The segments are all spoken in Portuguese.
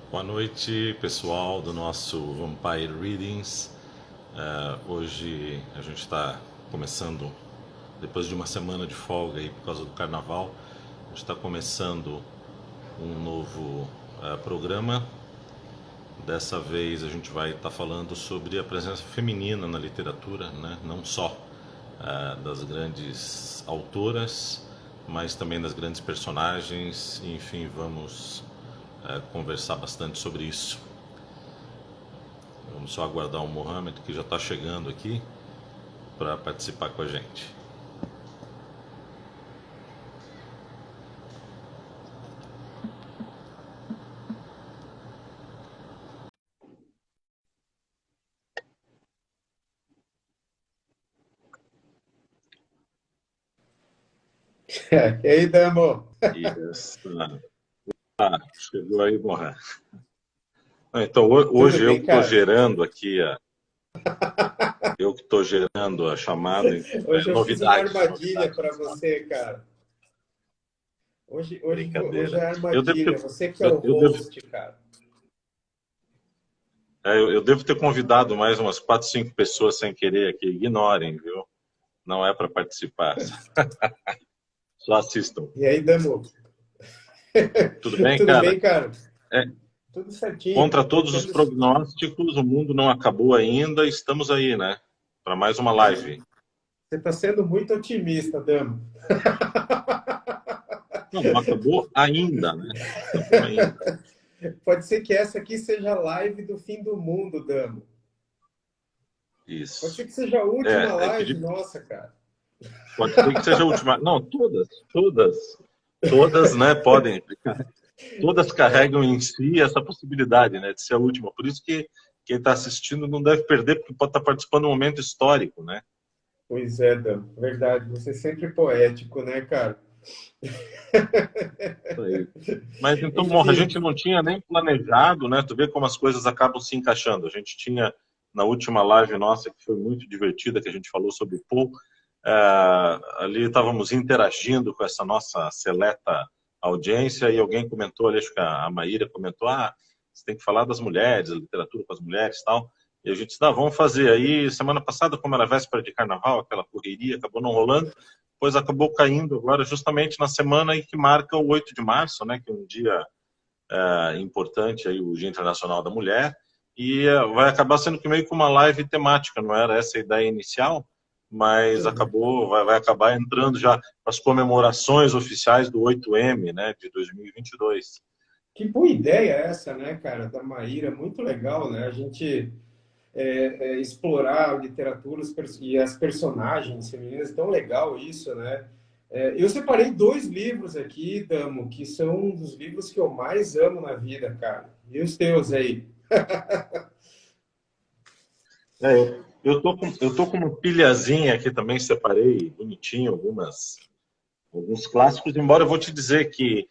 Boa noite, pessoal do nosso Vampire Readings. Hoje a gente está começando, depois de uma semana de folga aí por causa do carnaval, a gente está começando um novo programa. Dessa vez a gente vai estar falando sobre a presença feminina na literatura, né? Não só das grandes autoras, mas também das grandes personagens. Enfim, vamos conversar bastante sobre isso. Vamos só aguardar o Mohamed, que já está chegando aqui para participar com a gente. E aí, Damo? Isso. Chegou aí, Mohamed. Então, Tudo hoje eu bem, que estou cara? gerando aqui, eu que estou gerando a chamada, Hoje eu fiz uma novidades, armadilha novidades para nessa live. você, cara. Hoje Brincadeira. é Eu devo ter, armadilha, você que é o eu devo, host, cara. eu devo ter convidado mais umas 4, 5 pessoas sem querer aqui. Ignorem, viu? Não é para participar. Só assistam. E aí, Damo? Tudo bem, Tudo cara? bem, cara? É, Tudo certinho, Contra todos os tocando. prognósticos, o mundo não acabou ainda, estamos aí, né? Para mais uma live. Você está sendo muito otimista, Damo. Não, não acabou ainda, né? Não acabou ainda. Pode ser que essa aqui seja a live do fim do mundo, Damo. Pode Isso. ser que seja a última É live pedir, nossa, cara. pode ser que seja a última. Não, todas, né, podem. Todas carregam em si essa possibilidade, né, de ser a última. Por isso que quem está assistindo não deve perder, porque pode estar participando de um momento histórico, né? Pois é, Damo. Verdade. Você é sempre poético, né, cara? Isso aí. Mas então, Morra, a Enfim, gente não tinha nem planejado, né? Tu vê como as coisas acabam se encaixando. A gente tinha, na última live nossa, que foi muito divertida, que a gente falou sobre o Paul, ali estávamos interagindo com essa nossa seleta audiência e alguém comentou, ali, acho que a Maíra comentou, você tem que falar das mulheres, a literatura com as mulheres e tal. E a gente disse, vamos fazer. Aí, semana passada, como era véspera de carnaval, aquela correria, acabou não rolando, pois acabou caindo agora justamente na semana em que marca o 8 de março, né, que é um dia importante, aí, o Dia Internacional da Mulher, e vai acabar sendo que meio que uma live temática, não era essa a ideia inicial, mas acabou, vai acabar entrando já as comemorações oficiais do 8M, né, de 2022. que boa ideia essa, né, cara, da Maíra, muito legal, né? A gente explorar a literatura e as personagens femininas, tão legal isso, né? Eu separei 2 livros aqui, Damo, que são um dos livros que eu mais amo na vida, cara. E os teus aí? Eu tô com uma pilhazinha aqui também, separei bonitinho alguns clássicos, embora eu vou te dizer que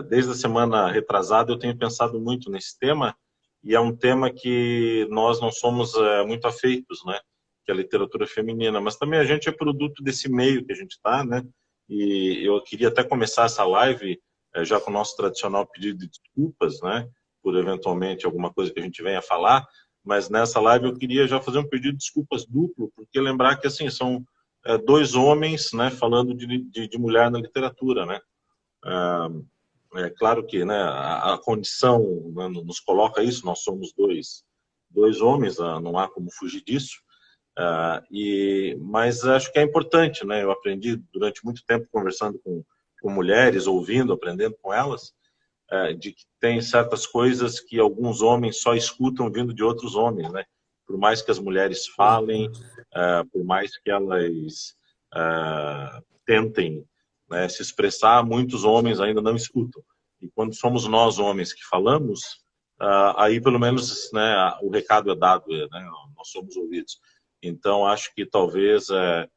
desde a semana retrasada eu tenho pensado muito nesse tema, e é um tema que nós não somos muito afeitos, né? Que é a literatura feminina, mas também a gente é produto desse meio que a gente está, né? E eu queria até começar essa live já com o nosso tradicional pedido de desculpas, né? Por eventualmente alguma coisa que a gente venha falar, mas nessa live eu queria já fazer um pedido de desculpas duplo, porque lembrar que assim são 2 homens, né, falando de mulher na literatura, né? É claro que, né, a condição, né, nos coloca isso, nós somos dois homens, não há como fugir disso. Mas acho que é importante, né? Eu aprendi durante muito tempo conversando com mulheres, ouvindo, aprendendo com elas, de que tem certas coisas que alguns homens só escutam vindo de outros homens, né? Por mais que as mulheres falem, por mais que elas tentem, né, se expressar, muitos homens ainda não escutam. E quando somos nós homens que falamos, aí pelo menos, né, o recado é dado, né, nós somos ouvidos. Então acho que talvez é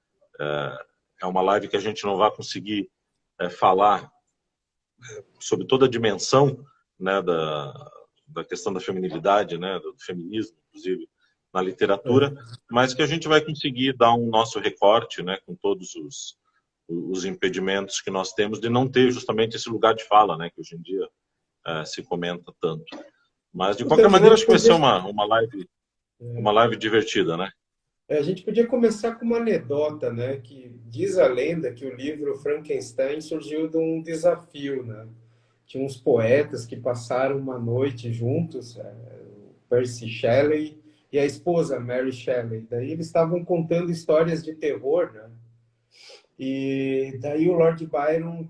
uma live que a gente não vai conseguir falar sobre toda a dimensão, né, da questão da feminilidade, né, do feminismo, inclusive, na literatura, mas que a gente vai conseguir dar um nosso recorte, né, com todos os impedimentos que nós temos de não ter justamente esse lugar de fala, né, que hoje em dia se comenta tanto. Mas, de Puta, qualquer a maneira, gente acho que vai ser podia, uma live divertida, né? a gente podia começar com uma anedota, né? Que diz a lenda que o livro Frankenstein surgiu de um desafio, né? Tinha uns poetas que passaram uma noite juntos, Percy Shelley e a esposa Mary Shelley. Daí eles estavam contando histórias de terror, né? E daí o Lord Byron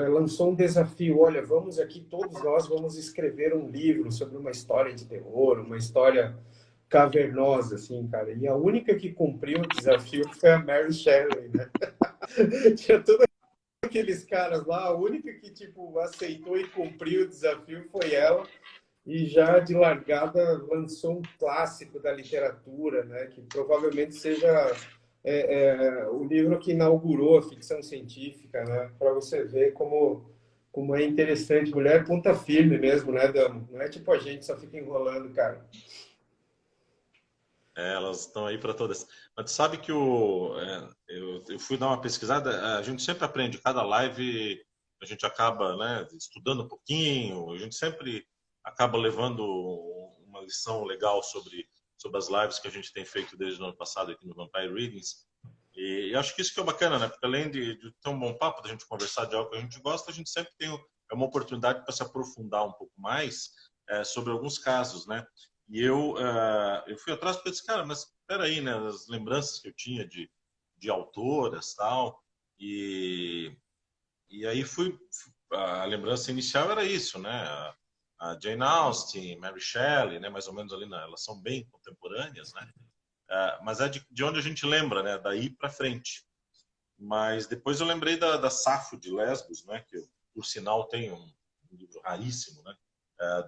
lançou um desafio. Olha, vamos aqui, todos nós vamos escrever um livro sobre uma história de terror, uma história cavernosa, assim, cara. E a única que cumpriu o desafio foi a Mary Shelley, né? Tinha todos aqueles caras lá, a única que, tipo, aceitou e cumpriu o desafio foi ela. E já de largada lançou um clássico da literatura, né? Que provavelmente seja o livro que inaugurou a ficção científica, né? Para você ver como é interessante. Mulher ponta firme mesmo, né, Damo? Não é tipo a gente só fica enrolando, cara. Elas estão aí para todas. Mas tu sabe que eu fui dar uma pesquisada, a gente sempre aprende, cada live a gente acaba, né, estudando um pouquinho, a gente sempre acaba levando uma lição legal sobre as lives que a gente tem feito desde o ano passado aqui no Vampire Readings. E acho que isso que é bacana, né? Porque além de ter um bom papo, da gente conversar de algo que a gente gosta, a gente sempre tem uma oportunidade para se aprofundar um pouco mais sobre alguns casos, né? E eu fui atrás porque eu disse, cara, mas espera aí, né? As lembranças que eu tinha de autoras tal, e, e aí a lembrança inicial era isso, né? A Jane Austen, Mary Shelley, né? Mais ou menos ali, elas são bem contemporâneas, né? Mas é de onde a gente lembra, né? Daí para frente. Mas depois eu lembrei da Safo de Lesbos, né? Que eu, por sinal tem um livro raríssimo, né?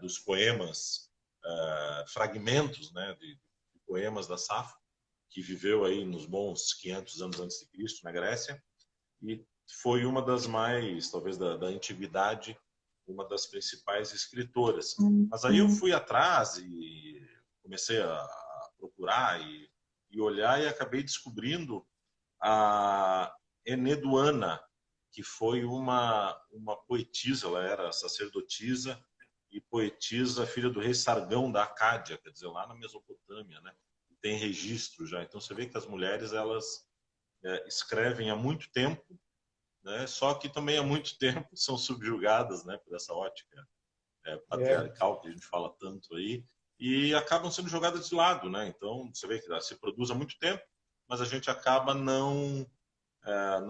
Dos poemas, fragmentos, né? De poemas da Safo, que viveu aí nos bons 500 anos antes de Cristo na Grécia e foi uma das mais, talvez da antiguidade, uma das principais escritoras. Mas aí eu fui atrás e comecei a procurar e olhar e acabei descobrindo a Eneduana, que foi uma poetisa, ela era sacerdotisa e poetisa, filha do rei Sargão da Acádia, quer dizer, lá na Mesopotâmia, né? Tem registro já. Então você vê que as mulheres elas escrevem há muito tempo, né? Só que também há muito tempo são subjugadas, né, por essa ótica É, patriarcal que a gente fala tanto aí e acabam sendo jogadas de lado, né? Então você vê que se produz há muito tempo, mas a gente acaba não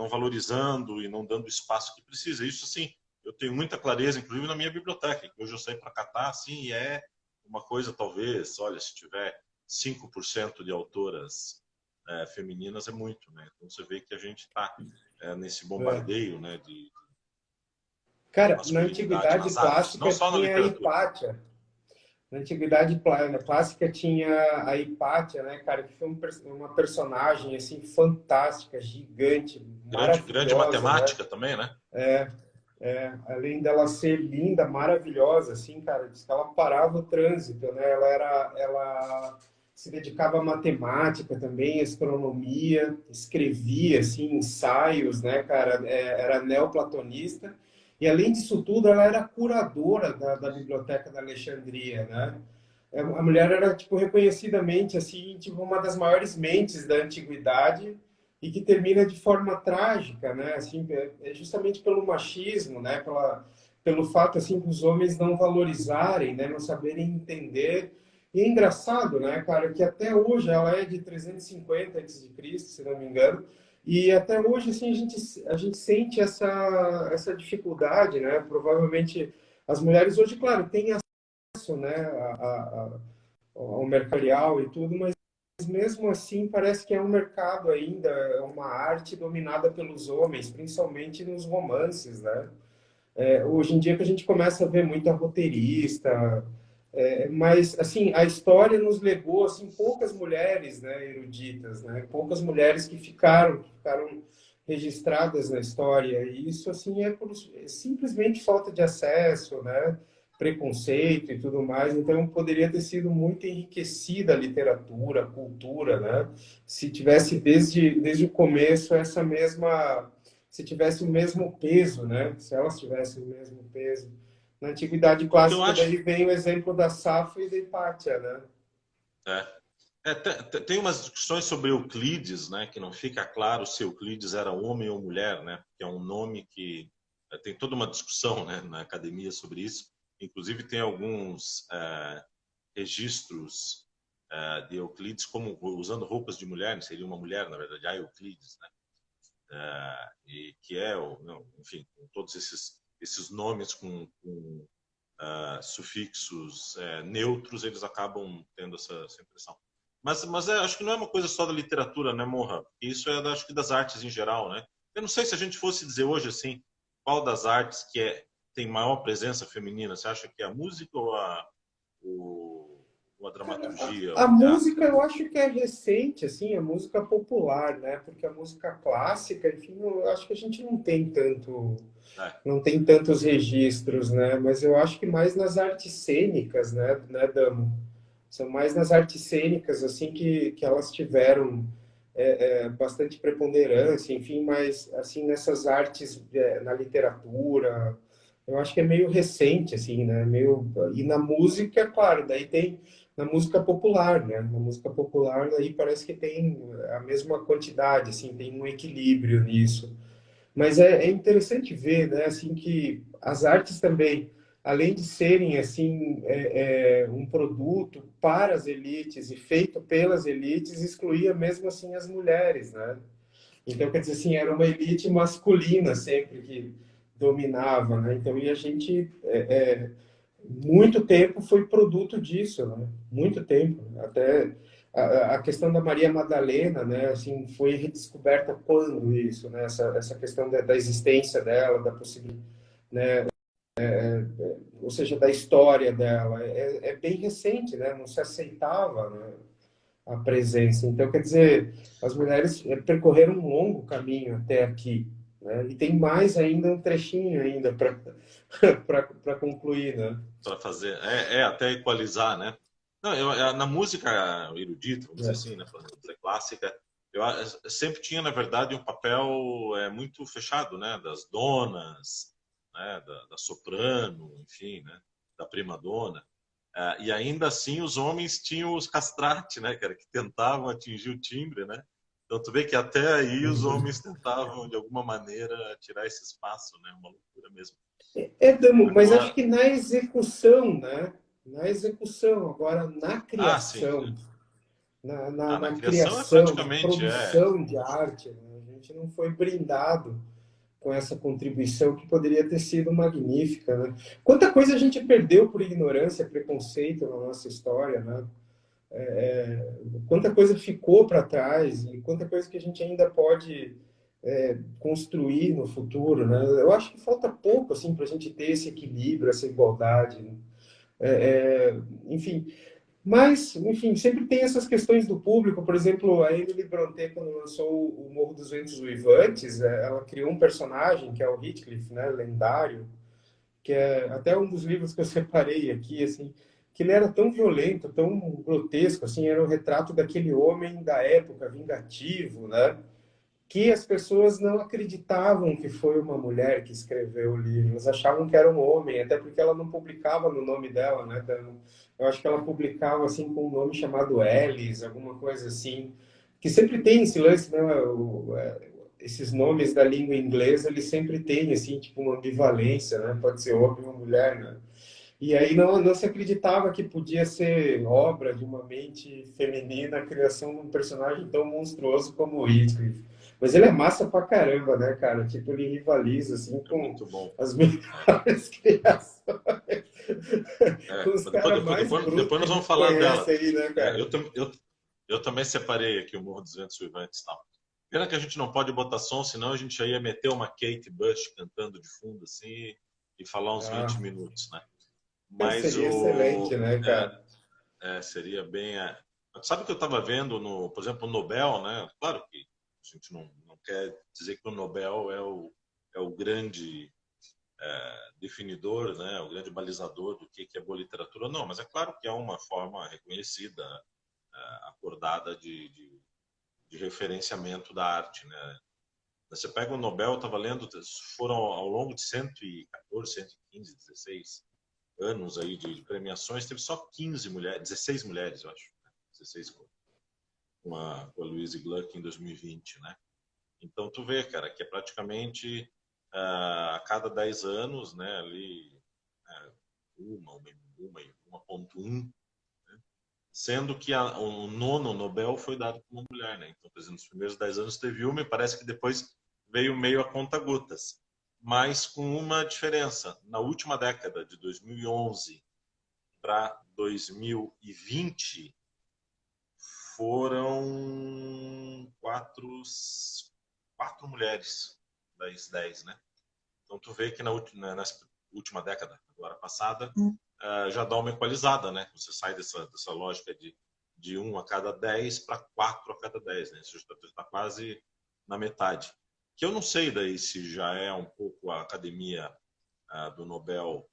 valorizando e não dando o espaço que precisa. Isso, assim, eu tenho muita clareza, inclusive na minha biblioteca, que hoje eu saio para catar, assim, e é uma coisa, talvez, olha, se tiver 5% de autoras femininas, é muito, né? Então você vê que a gente está nesse é. bombardeio, né, de Cara, na masculinidade antiguidade nas artes, não clássica só na tinha a literatura. Hipátia. Na antiguidade clássica tinha a Hipátia, né, cara, que foi uma personagem assim fantástica, gigante, Grande maravilhosa, né? matemática também, né? Além dela ser linda, maravilhosa, assim, cara, diz que ela parava o trânsito, né? Ela se dedicava à matemática também, astronomia, escrevia assim ensaios, né, cara? Era neoplatonista e além disso tudo, ela era curadora da biblioteca da Alexandria, né? A mulher era tipo reconhecidamente assim, tipo uma das maiores mentes da antiguidade e que termina de forma trágica, né? Assim, é justamente pelo machismo, né? Pelo fato assim dos homens não valorizarem, né? Não saberem entender. E é engraçado, né, cara, que até hoje ela é de 350 a.C., se não me engano, e até hoje assim a gente sente essa dificuldade, né? Provavelmente as mulheres hoje, claro, têm acesso, né, ao mercado e tudo, mas mesmo assim parece que é um mercado ainda, é uma arte dominada pelos homens, principalmente nos romances, né? Hoje em dia que a gente começa a ver muita roteirista, mas assim a história nos legou assim poucas mulheres, né, eruditas, né? Poucas mulheres que ficaram registradas na história e isso assim é simplesmente falta de acesso, né? Preconceito e tudo mais, então poderia ter sido muito enriquecida a literatura, a cultura, né? Se tivesse desde o começo essa mesma, se tivesse o mesmo peso, né? Se elas tivessem o mesmo peso. Na Antiguidade O que eu Clássica, acho daí vem o exemplo da Safo e da Hipátia, né? tem umas discussões sobre Euclides, né, que não fica claro se Euclides era homem ou mulher, né, que é um nome que tem toda uma discussão, né, na academia sobre isso. Inclusive tem alguns registros de Euclides como usando roupas de mulher, né, seria uma mulher, na verdade, a Euclides, né, e que é, não, enfim, com todos esses nomes com sufixos neutros, eles acabam tendo essa impressão. Mas acho que não é uma coisa só da literatura, né, Morra? Isso é, acho que das artes em geral, né? Eu não sei se a gente fosse dizer hoje assim, qual das artes que tem maior presença feminina. Você acha que é a música ou a dramaturgia, A ou o teatro? música eu acho que é recente, assim, a música popular, né? Porque a música clássica, enfim, eu acho que a gente É, não tem tantos registros, né? Mas eu acho que mais nas artes cênicas, né, Damo? São mais nas artes cênicas, assim, que elas tiveram bastante preponderância, enfim, mas, assim, nessas artes, na literatura, eu acho que é meio recente, assim, né? Meio... E na música, claro, daí tem na música popular, né? Na música popular, daí parece que tem a mesma quantidade, assim, tem um equilíbrio nisso. Mas é interessante ver, né, assim, que as artes também, além de serem assim um produto para as elites e feito pelas elites, excluía mesmo assim as mulheres, né? Então, quer dizer assim, era uma elite masculina sempre que dominava, né? Então, e a gente muito tempo foi produto disso, né? Muito tempo, até a questão da Maria Madalena, né? Assim, foi redescoberta quando isso, né? Essa questão da existência dela, da possibilidade, né? Ou seja, da história dela, é bem recente, né? Não se aceitava, né, a presença. Então, quer dizer, as mulheres percorreram um longo caminho até aqui, né? E tem mais ainda um trechinho ainda para para concluir, né? para fazer, até equalizar, né? Não, na música erudita, vamos dizer assim, né, vamos dizer clássica, sempre tinha, na verdade, um papel muito fechado, né, das donas, né, da soprano, enfim, né, da prima-dona. E ainda assim os homens tinham os castrati, né, cara, que tentavam atingir o timbre, né? Então tu vê que até aí os homens tentavam de alguma maneira tirar esse espaço, né? Uma loucura mesmo. Mas acho Agora, que na execução, né? Na execução, agora na sim. criação, Na na criação é criação, na praticamente produção de arte, né? A gente não foi brindado com essa contribuição que poderia ter sido magnífica, né? Quanta coisa a gente perdeu por ignorância, preconceito na nossa história, né? Quanta coisa ficou para trás e quanta coisa que a gente ainda pode construir no futuro, né? Eu acho que falta pouco assim para a gente ter esse equilíbrio, essa igualdade, né? Enfim, mas enfim sempre tem essas questões do público. Por exemplo, a Emily Brontë, quando lançou o Morro dos Ventos Uivantes, ela criou um personagem que é o Heathcliff, né? Lendário, que é até um dos livros que eu separei aqui, assim, que ele era tão violento, tão grotesco, assim, era o retrato daquele homem da época, vingativo, né? Que as pessoas não acreditavam que foi uma mulher que escreveu o livro, elas achavam que era um homem, até porque ela não publicava no nome dela, né? Então, eu acho que ela publicava assim com um nome chamado Alice, alguma coisa assim, que sempre tem esse lance, né? Esses nomes da língua inglesa, eles sempre têm assim, tipo uma ambivalência, né? Pode ser homem ou mulher, né? E aí não se acreditava que podia ser obra de uma mente feminina a criação de um personagem tão monstruoso como o Heathcliff. Mas ele é massa pra caramba, né, cara? Tipo, ele rivaliza, assim, é com muito bom. as É, melhores criações. Com os mas caras mais brutos depois que nós a vamos gente falar conhece dela. aí, né, cara? Eu também separei aqui o Morro dos Ventos Uivantes e tal. Pena que a gente não pode botar som, senão a gente já ia meter uma Kate Bush cantando de fundo assim e falar uns Ah, 20 minutos, né? Mas seria excelente, né, cara? seria bem. Sabe que eu estava vendo, por exemplo, o Nobel, né? Claro que a gente não quer dizer que o Nobel é o grande definidor, né? O grande balizador do que é boa literatura, não, mas é claro que é uma forma reconhecida, acordada de referenciamento da arte, né? Você pega o Nobel, eu estava lendo, foram ao longo de 114, 115, 16 anos aí de premiações, teve só 15 mulheres, 16 mulheres, eu acho. 16 com a Louise Gluck em 2020, né? Então, tu vê, cara, que é praticamente a cada 10 anos, né, ali, uma e 1,1, sendo que o nono Nobel foi dado por uma mulher, né? Então, por exemplo, nos primeiros 10 anos teve uma e parece que depois veio meio a conta-gotas. Mas com uma diferença. Na última década, de 2011 para 2020, foram quatro mulheres das 10, né? Então, tu vê que na última década, agora passada, já dá uma equalizada, né? Você sai dessa lógica de 1 a cada 10 para 4 a cada 10, né? Isso está quase na metade. Que eu não sei daí se já é um pouco a academia do Nobel,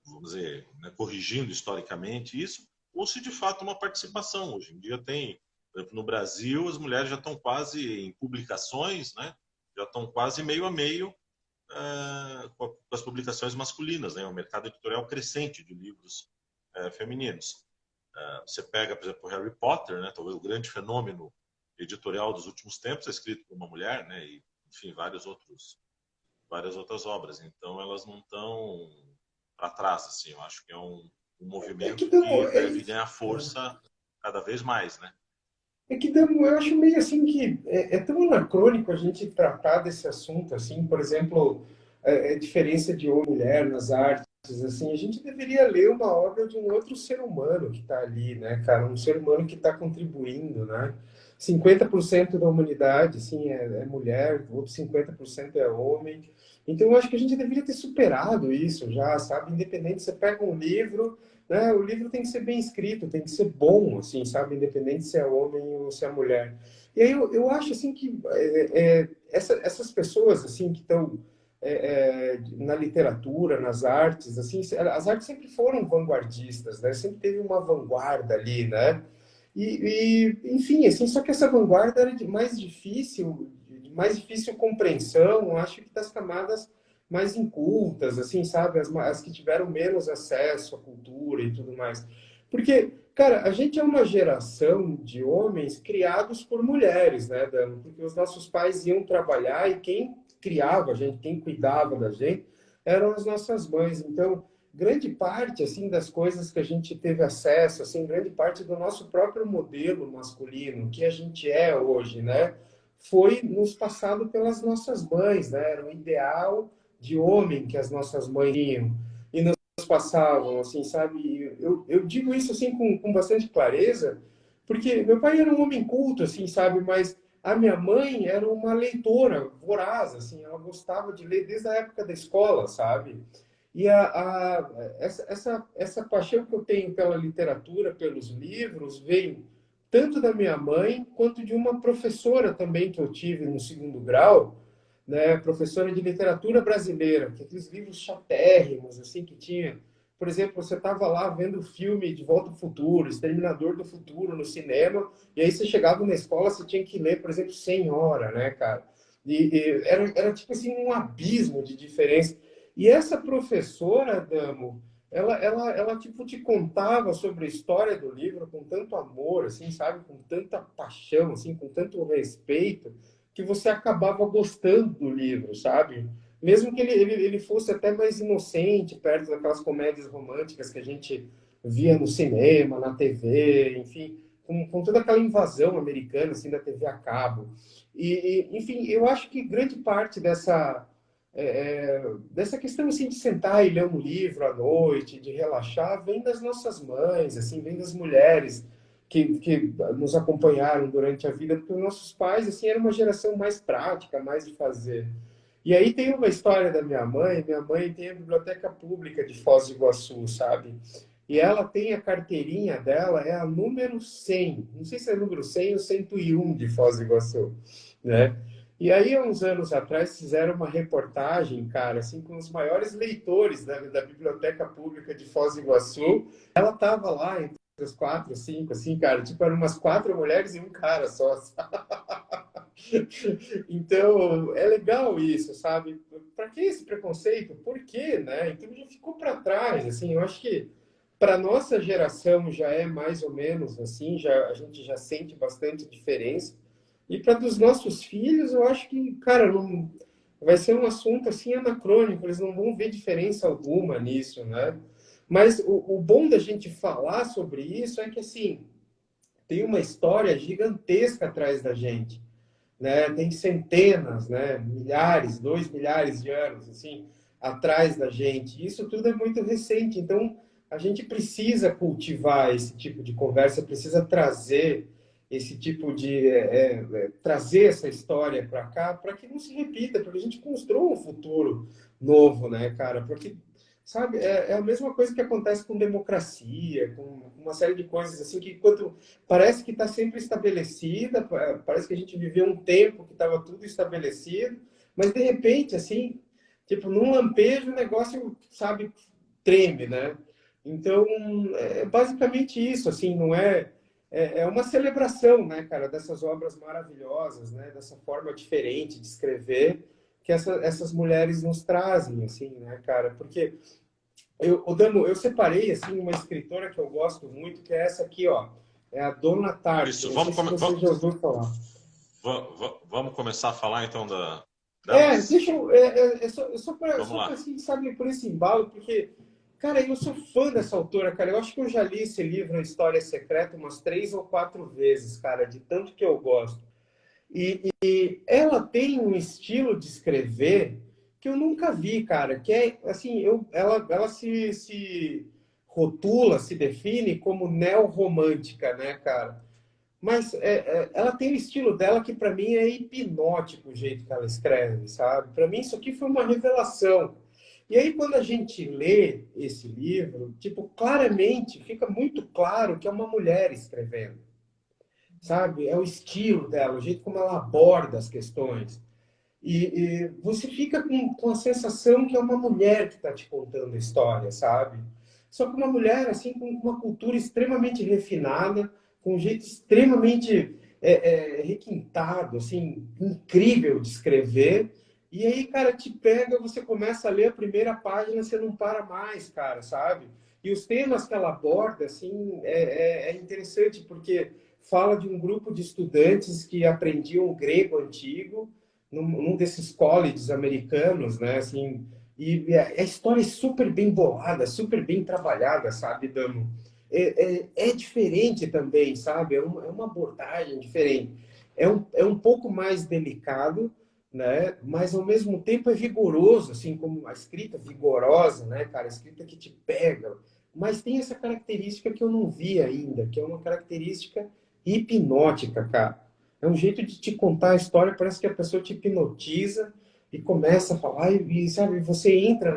vamos dizer, né, corrigindo historicamente isso, ou se de fato uma participação. Hoje em dia tem, por exemplo, no Brasil, as mulheres já estão quase em publicações, né? Já estão quase meio a meio com as publicações masculinas, né? Um mercado editorial crescente de livros femininos. Você pega, por exemplo, Harry Potter, né? Talvez o grande fenômeno editorial dos últimos tempos é escrito por uma mulher, né? E, enfim, várias outras obras. Então, elas não estão para trás, assim. Eu acho que é um movimento que deve ganhar força cada vez mais, né? É que eu acho meio assim que é tão anacrônico a gente tratar desse assunto, assim, por exemplo, a diferença de homem e mulher nas artes, assim, a gente deveria ler uma obra de um outro ser humano que está ali, né, cara, um ser humano que está contribuindo, né? 50% da humanidade, assim, é mulher, o outro 50% é homem. Então, eu acho que a gente deveria ter superado isso já, sabe? Independente, você pega um livro, né? O livro tem que ser bem escrito, tem que ser bom, assim, sabe? Independente se é homem ou se é mulher. E aí eu acho, assim, que essas pessoas, assim, que estão na literatura, nas artes, assim, as artes sempre foram vanguardistas, né? Sempre teve uma vanguarda ali, né? Enfim, assim, só que essa vanguarda era de mais difícil compreensão, acho que das camadas mais incultas, assim, sabe? As que tiveram menos acesso à cultura e tudo mais. Porque, cara, a gente é uma geração de homens criados por mulheres, né, Dano? Porque os nossos pais iam trabalhar e quem criava a gente, quem cuidava da gente, eram as nossas mães. Então, grande parte, assim, das coisas que a gente teve acesso, assim, grande parte do nosso próprio modelo masculino, que a gente é hoje, né, foi nos passado pelas nossas mães, né? Era um ideal de homem que as nossas mães tinham e nos passavam, assim, sabe? Eu digo isso, assim, com bastante clareza, porque meu pai era um homem culto, assim, sabe? Mas a minha mãe era uma leitora voraz, assim, ela gostava de ler desde a época da escola, sabe? E essa paixão que eu tenho pela literatura, pelos livros, veio tanto da minha mãe quanto de uma professora também que eu tive no segundo grau, né, professora de literatura brasileira, que aqueles livros chatérrimos, assim, que tinha. Por exemplo, você estava lá vendo o filme De Volta ao Futuro, Exterminador do Futuro no cinema, e aí você chegava na escola, você tinha que ler, por exemplo, Senhora, né, cara? Era tipo assim, um abismo de diferença. E essa professora, Damo, ela tipo, te contava sobre a história do livro com tanto amor, assim, sabe? Com tanta paixão, assim, com tanto respeito, que você acabava gostando do livro, sabe? Mesmo que ele fosse até mais inocente, perto daquelas comédias românticas que a gente via no cinema, na TV, enfim, com toda aquela invasão americana, assim, da TV a cabo. Enfim, eu acho que grande parte dessa questão assim de sentar e ler um livro à noite, de relaxar, vem das nossas mães, assim, vem das mulheres que nos acompanharam durante a vida, porque os nossos pais assim eram uma geração mais prática, mais de fazer. E aí tem uma história da minha mãe tem a biblioteca pública de Foz do Iguaçu, sabe? E ela tem a carteirinha dela, é a número 100, não sei se é número 100 ou 101 de Foz do Iguaçu, né? E aí, há uns anos atrás, fizeram uma reportagem, cara, assim, com os maiores leitores da Biblioteca Pública de Foz do Iguaçu. Ela estava lá entre os quatro, cinco, assim, cara, tipo, eram umas quatro mulheres e um cara só. Então, é legal isso, sabe? Para que esse preconceito? Por quê, né? Então já ficou para trás, assim, eu acho que para nossa geração já é mais ou menos assim, já a gente já sente bastante diferença. E para dos nossos filhos, eu acho que, cara, não vai ser um assunto assim anacrônico, eles não vão ver diferença alguma nisso, né? Mas o bom da gente falar sobre isso é que assim, tem uma história gigantesca atrás da gente, né? Tem centenas, né? Milhares, 2 milhares de anos, assim, atrás da gente. Isso tudo é muito recente, então a gente precisa cultivar esse tipo de conversa, precisa trazer esse tipo de trazer essa história para cá, para que não se repita, para que a gente construa um futuro novo, né, cara? Porque sabe, é a mesma coisa que acontece com democracia, com uma série de coisas assim que quanto parece que está sempre estabelecida, parece que a gente viveu um tempo que estava tudo estabelecido, mas de repente, assim, tipo, num lampejo o negócio, sabe, treme, né? Então, é basicamente isso, assim, não é... É uma celebração, né, cara, dessas obras maravilhosas, né, dessa forma diferente de escrever que essas mulheres nos trazem, assim, né, cara? Porque eu separei assim uma escritora que eu gosto muito, que é essa aqui, ó. É a Donna Tartt. Isso, Não sei se você já ouviu falar. vamos começar a falar então Deixa delas? eu. Só para, Vamos lá. assim, sabe, por esse embalo, porque, cara, eu sou fã dessa autora, cara. Eu acho que eu já li esse livro, História Secreta, umas 3 ou 4 vezes, cara, de tanto que eu gosto. E ela tem um estilo de escrever que eu nunca vi, cara, que é assim, ela se rotula, se define como neorromântica, né, cara? Mas ela tem o estilo dela que para mim é hipnótico o jeito que ela escreve, sabe? Para mim isso aqui foi uma revelação. E aí quando a gente lê esse livro, tipo, claramente fica muito claro que é uma mulher escrevendo, sabe? É o estilo dela, o jeito como ela aborda as questões. E você fica com a sensação que é uma mulher que está te contando a história, sabe? Só que uma mulher, assim, com uma cultura extremamente refinada, com um jeito extremamente requintado, assim, incrível de escrever. E aí, cara, te pega, você começa a ler a primeira página, você não para mais, cara, sabe? E os temas que ela aborda, assim, é interessante, porque fala de um grupo de estudantes que aprendiam grego antigo, num desses colleges americanos, né? Assim, e a história é super bem bolada, super bem trabalhada, sabe, Damo? É diferente também, sabe? É uma abordagem diferente. É um pouco mais delicado, né? Mas ao mesmo tempo é vigoroso, assim como a escrita vigorosa, né, cara? A escrita que te pega. Mas tem essa característica que eu não vi ainda, que é uma característica hipnótica, cara. É um jeito de te contar a história, parece que a pessoa te hipnotiza e começa a falar, sabe, você entra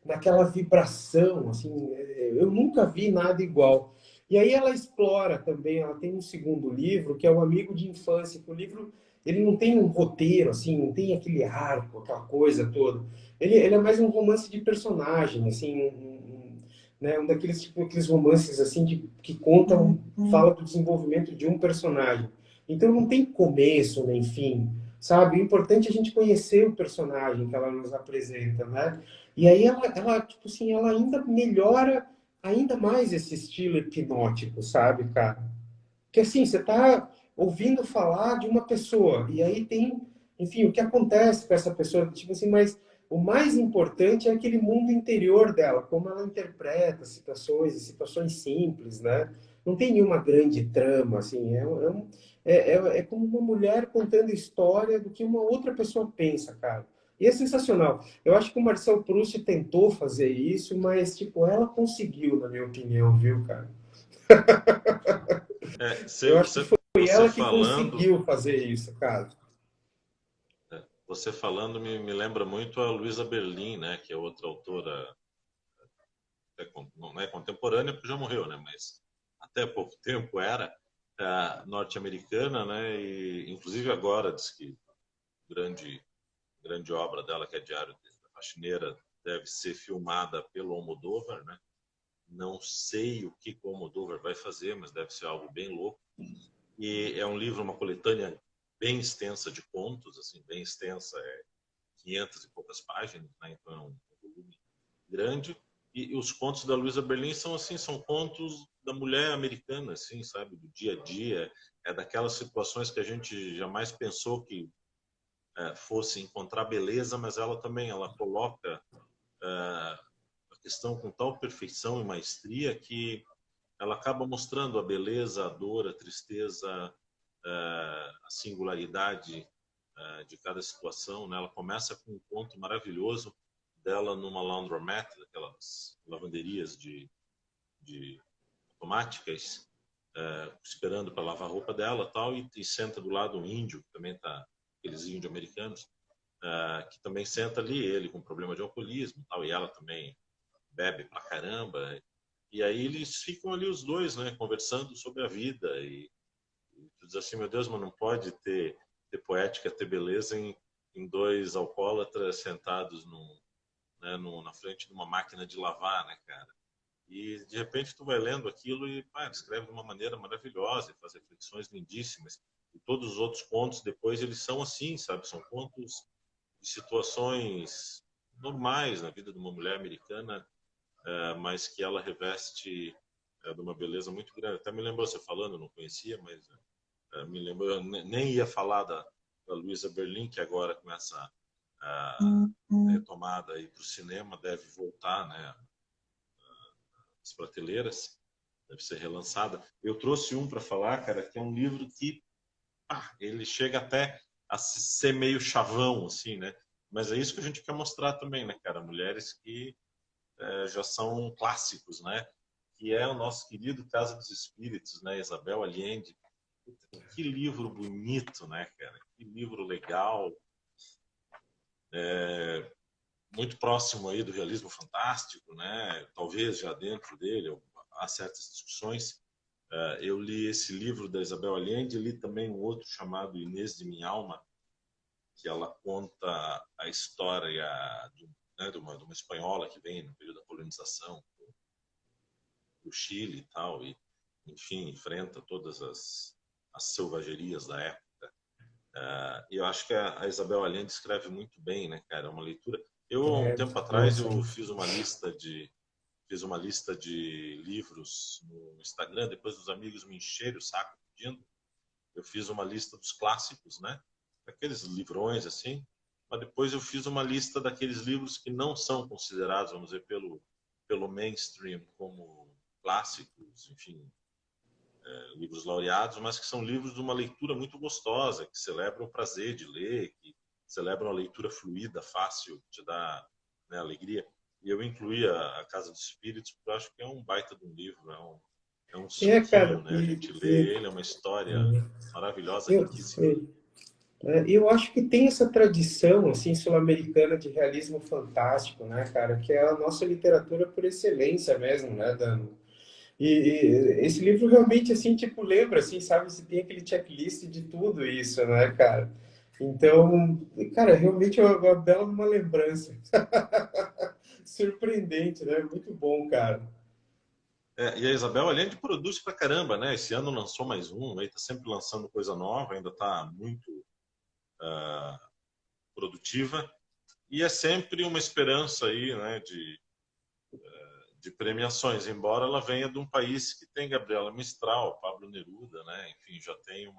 naquela vibração, assim, eu nunca vi nada igual. E aí ela explora também, ela tem um segundo livro, que é o Amigo de Infância, que o livro, ele não tem um roteiro, assim, não tem aquele arco, aquela coisa toda. Ele é mais um romance de personagem, assim, né, um daqueles, tipo, aqueles romances, assim, que contam, fala do desenvolvimento de um personagem. Então não tem começo nem fim, sabe? O importante é a gente conhecer o personagem que ela nos apresenta, né? E aí ela tipo assim, ela ainda melhora ainda mais esse estilo hipnótico, sabe, cara? Que assim, você tá ouvindo falar de uma pessoa e aí tem, enfim, o que acontece com essa pessoa, tipo assim, mas o mais importante é aquele mundo interior dela, como ela interpreta situações, situações simples, né? Não tem nenhuma grande trama, assim, é como uma mulher contando história do que uma outra pessoa pensa, cara. E é sensacional. Eu acho que o Marcel Proust tentou fazer isso, mas, tipo, ela conseguiu, na minha opinião, viu, cara? Eu acho que foi Você ela que falando, conseguiu fazer isso, cara. você falando me lembra muito a Luísa Berlim, né? Que é outra autora, não é contemporânea, porque já morreu, né? Mas até pouco tempo era norte-americana, né? E inclusive agora diz que grande grande obra dela, que é Diário da Faxineira, deve ser filmada pelo Almodóvar, né? Não sei o que o Almodóvar vai fazer, mas deve ser algo bem louco. E é um livro, uma coletânea bem extensa de contos, assim, bem extensa, 500 e poucas páginas, né? Então é um volume grande. E os contos da Luisa Berlin são assim, são contos da mulher americana, assim, sabe, do dia a dia, daquelas situações que a gente jamais pensou que fosse encontrar beleza, mas ela também ela coloca a questão com tal perfeição e maestria que ela acaba mostrando a beleza, a dor, a tristeza, a singularidade de cada situação, né? Ela começa com um conto maravilhoso dela numa laundromat, aquelas lavanderias de automáticas, esperando para lavar a roupa dela, tal, e senta do lado um índio, que também tá, aqueles índios americanos, que também senta ali, ele com problema de alcoolismo, tal, e ela também bebe pra caramba. E aí eles ficam ali os dois, né, conversando sobre a vida e tu diz assim, meu Deus, mas não pode ter poética, ter beleza em dois alcoólatras sentados na frente de uma máquina de lavar, né, cara? E de repente tu vai lendo aquilo e ele escreve de uma maneira maravilhosa, e faz reflexões lindíssimas. E todos os outros contos depois eles são assim, sabe? São contos de situações normais na vida de uma mulher americana, mas que ela reveste de uma beleza muito grande. Até me lembrou você falando, não conhecia, mas me lembrou, eu nem ia falar da Luisa Berlin, que agora começa a retomada aí para o cinema, deve voltar, né, as prateleiras, deve ser relançada. Eu trouxe um para falar, cara, que é um livro que ele chega até a ser meio chavão, assim, né? Mas é isso que a gente quer mostrar também, né, cara? Mulheres que já são clássicos, né? Que é o nosso querido Casa dos Espíritos, né? Isabel Allende. Que livro bonito, né, cara? Que livro legal. Muito próximo aí do realismo fantástico, né? Talvez já dentro dele há certas discussões. Eu li esse livro da Isabel Allende, li também um outro chamado Inês de Minha Alma, que ela conta a história de uma espanhola que vem no período da colonização do Chile e tal, e enfim, enfrenta todas as selvagerias da época. E eu acho que a Isabel Allende escreve muito bem, né, cara? É uma leitura. Eu, há um tempo atrás, eu fiz uma lista de livros no Instagram, depois os amigos me encheram o saco pedindo. Eu fiz uma lista dos clássicos, né? Aqueles livrões assim, mas depois eu fiz uma lista daqueles livros que não são considerados, vamos dizer, pelo mainstream como clássicos, enfim, livros laureados, mas que são livros de uma leitura muito gostosa, que celebram o prazer de ler, que celebram a leitura fluida, fácil, que te dá, né, alegria. E eu incluí a Casa dos Espíritos, porque eu acho que é um baita de um livro, é um Cara, suquinho, né? A gente lê ele, é uma história maravilhosa, eu, riquíssima. eu acho que tem essa tradição assim sul-americana de realismo fantástico, né, cara, que é a nossa literatura por excelência mesmo, né, Dano? E esse livro realmente, assim, tipo, lembra, assim, sabe? Você tem aquele checklist de tudo isso, né, cara? Então, cara, realmente é uma bela uma lembrança. Surpreendente, né? Muito bom, cara. E a Isabel Allende produz pra caramba, né? Esse ano lançou mais um, aí tá sempre lançando coisa nova, ainda tá muito produtiva. E é sempre uma esperança aí, né, de premiações, embora ela venha de um país que tem Gabriela Mistral, Pablo Neruda, né? Enfim, já tem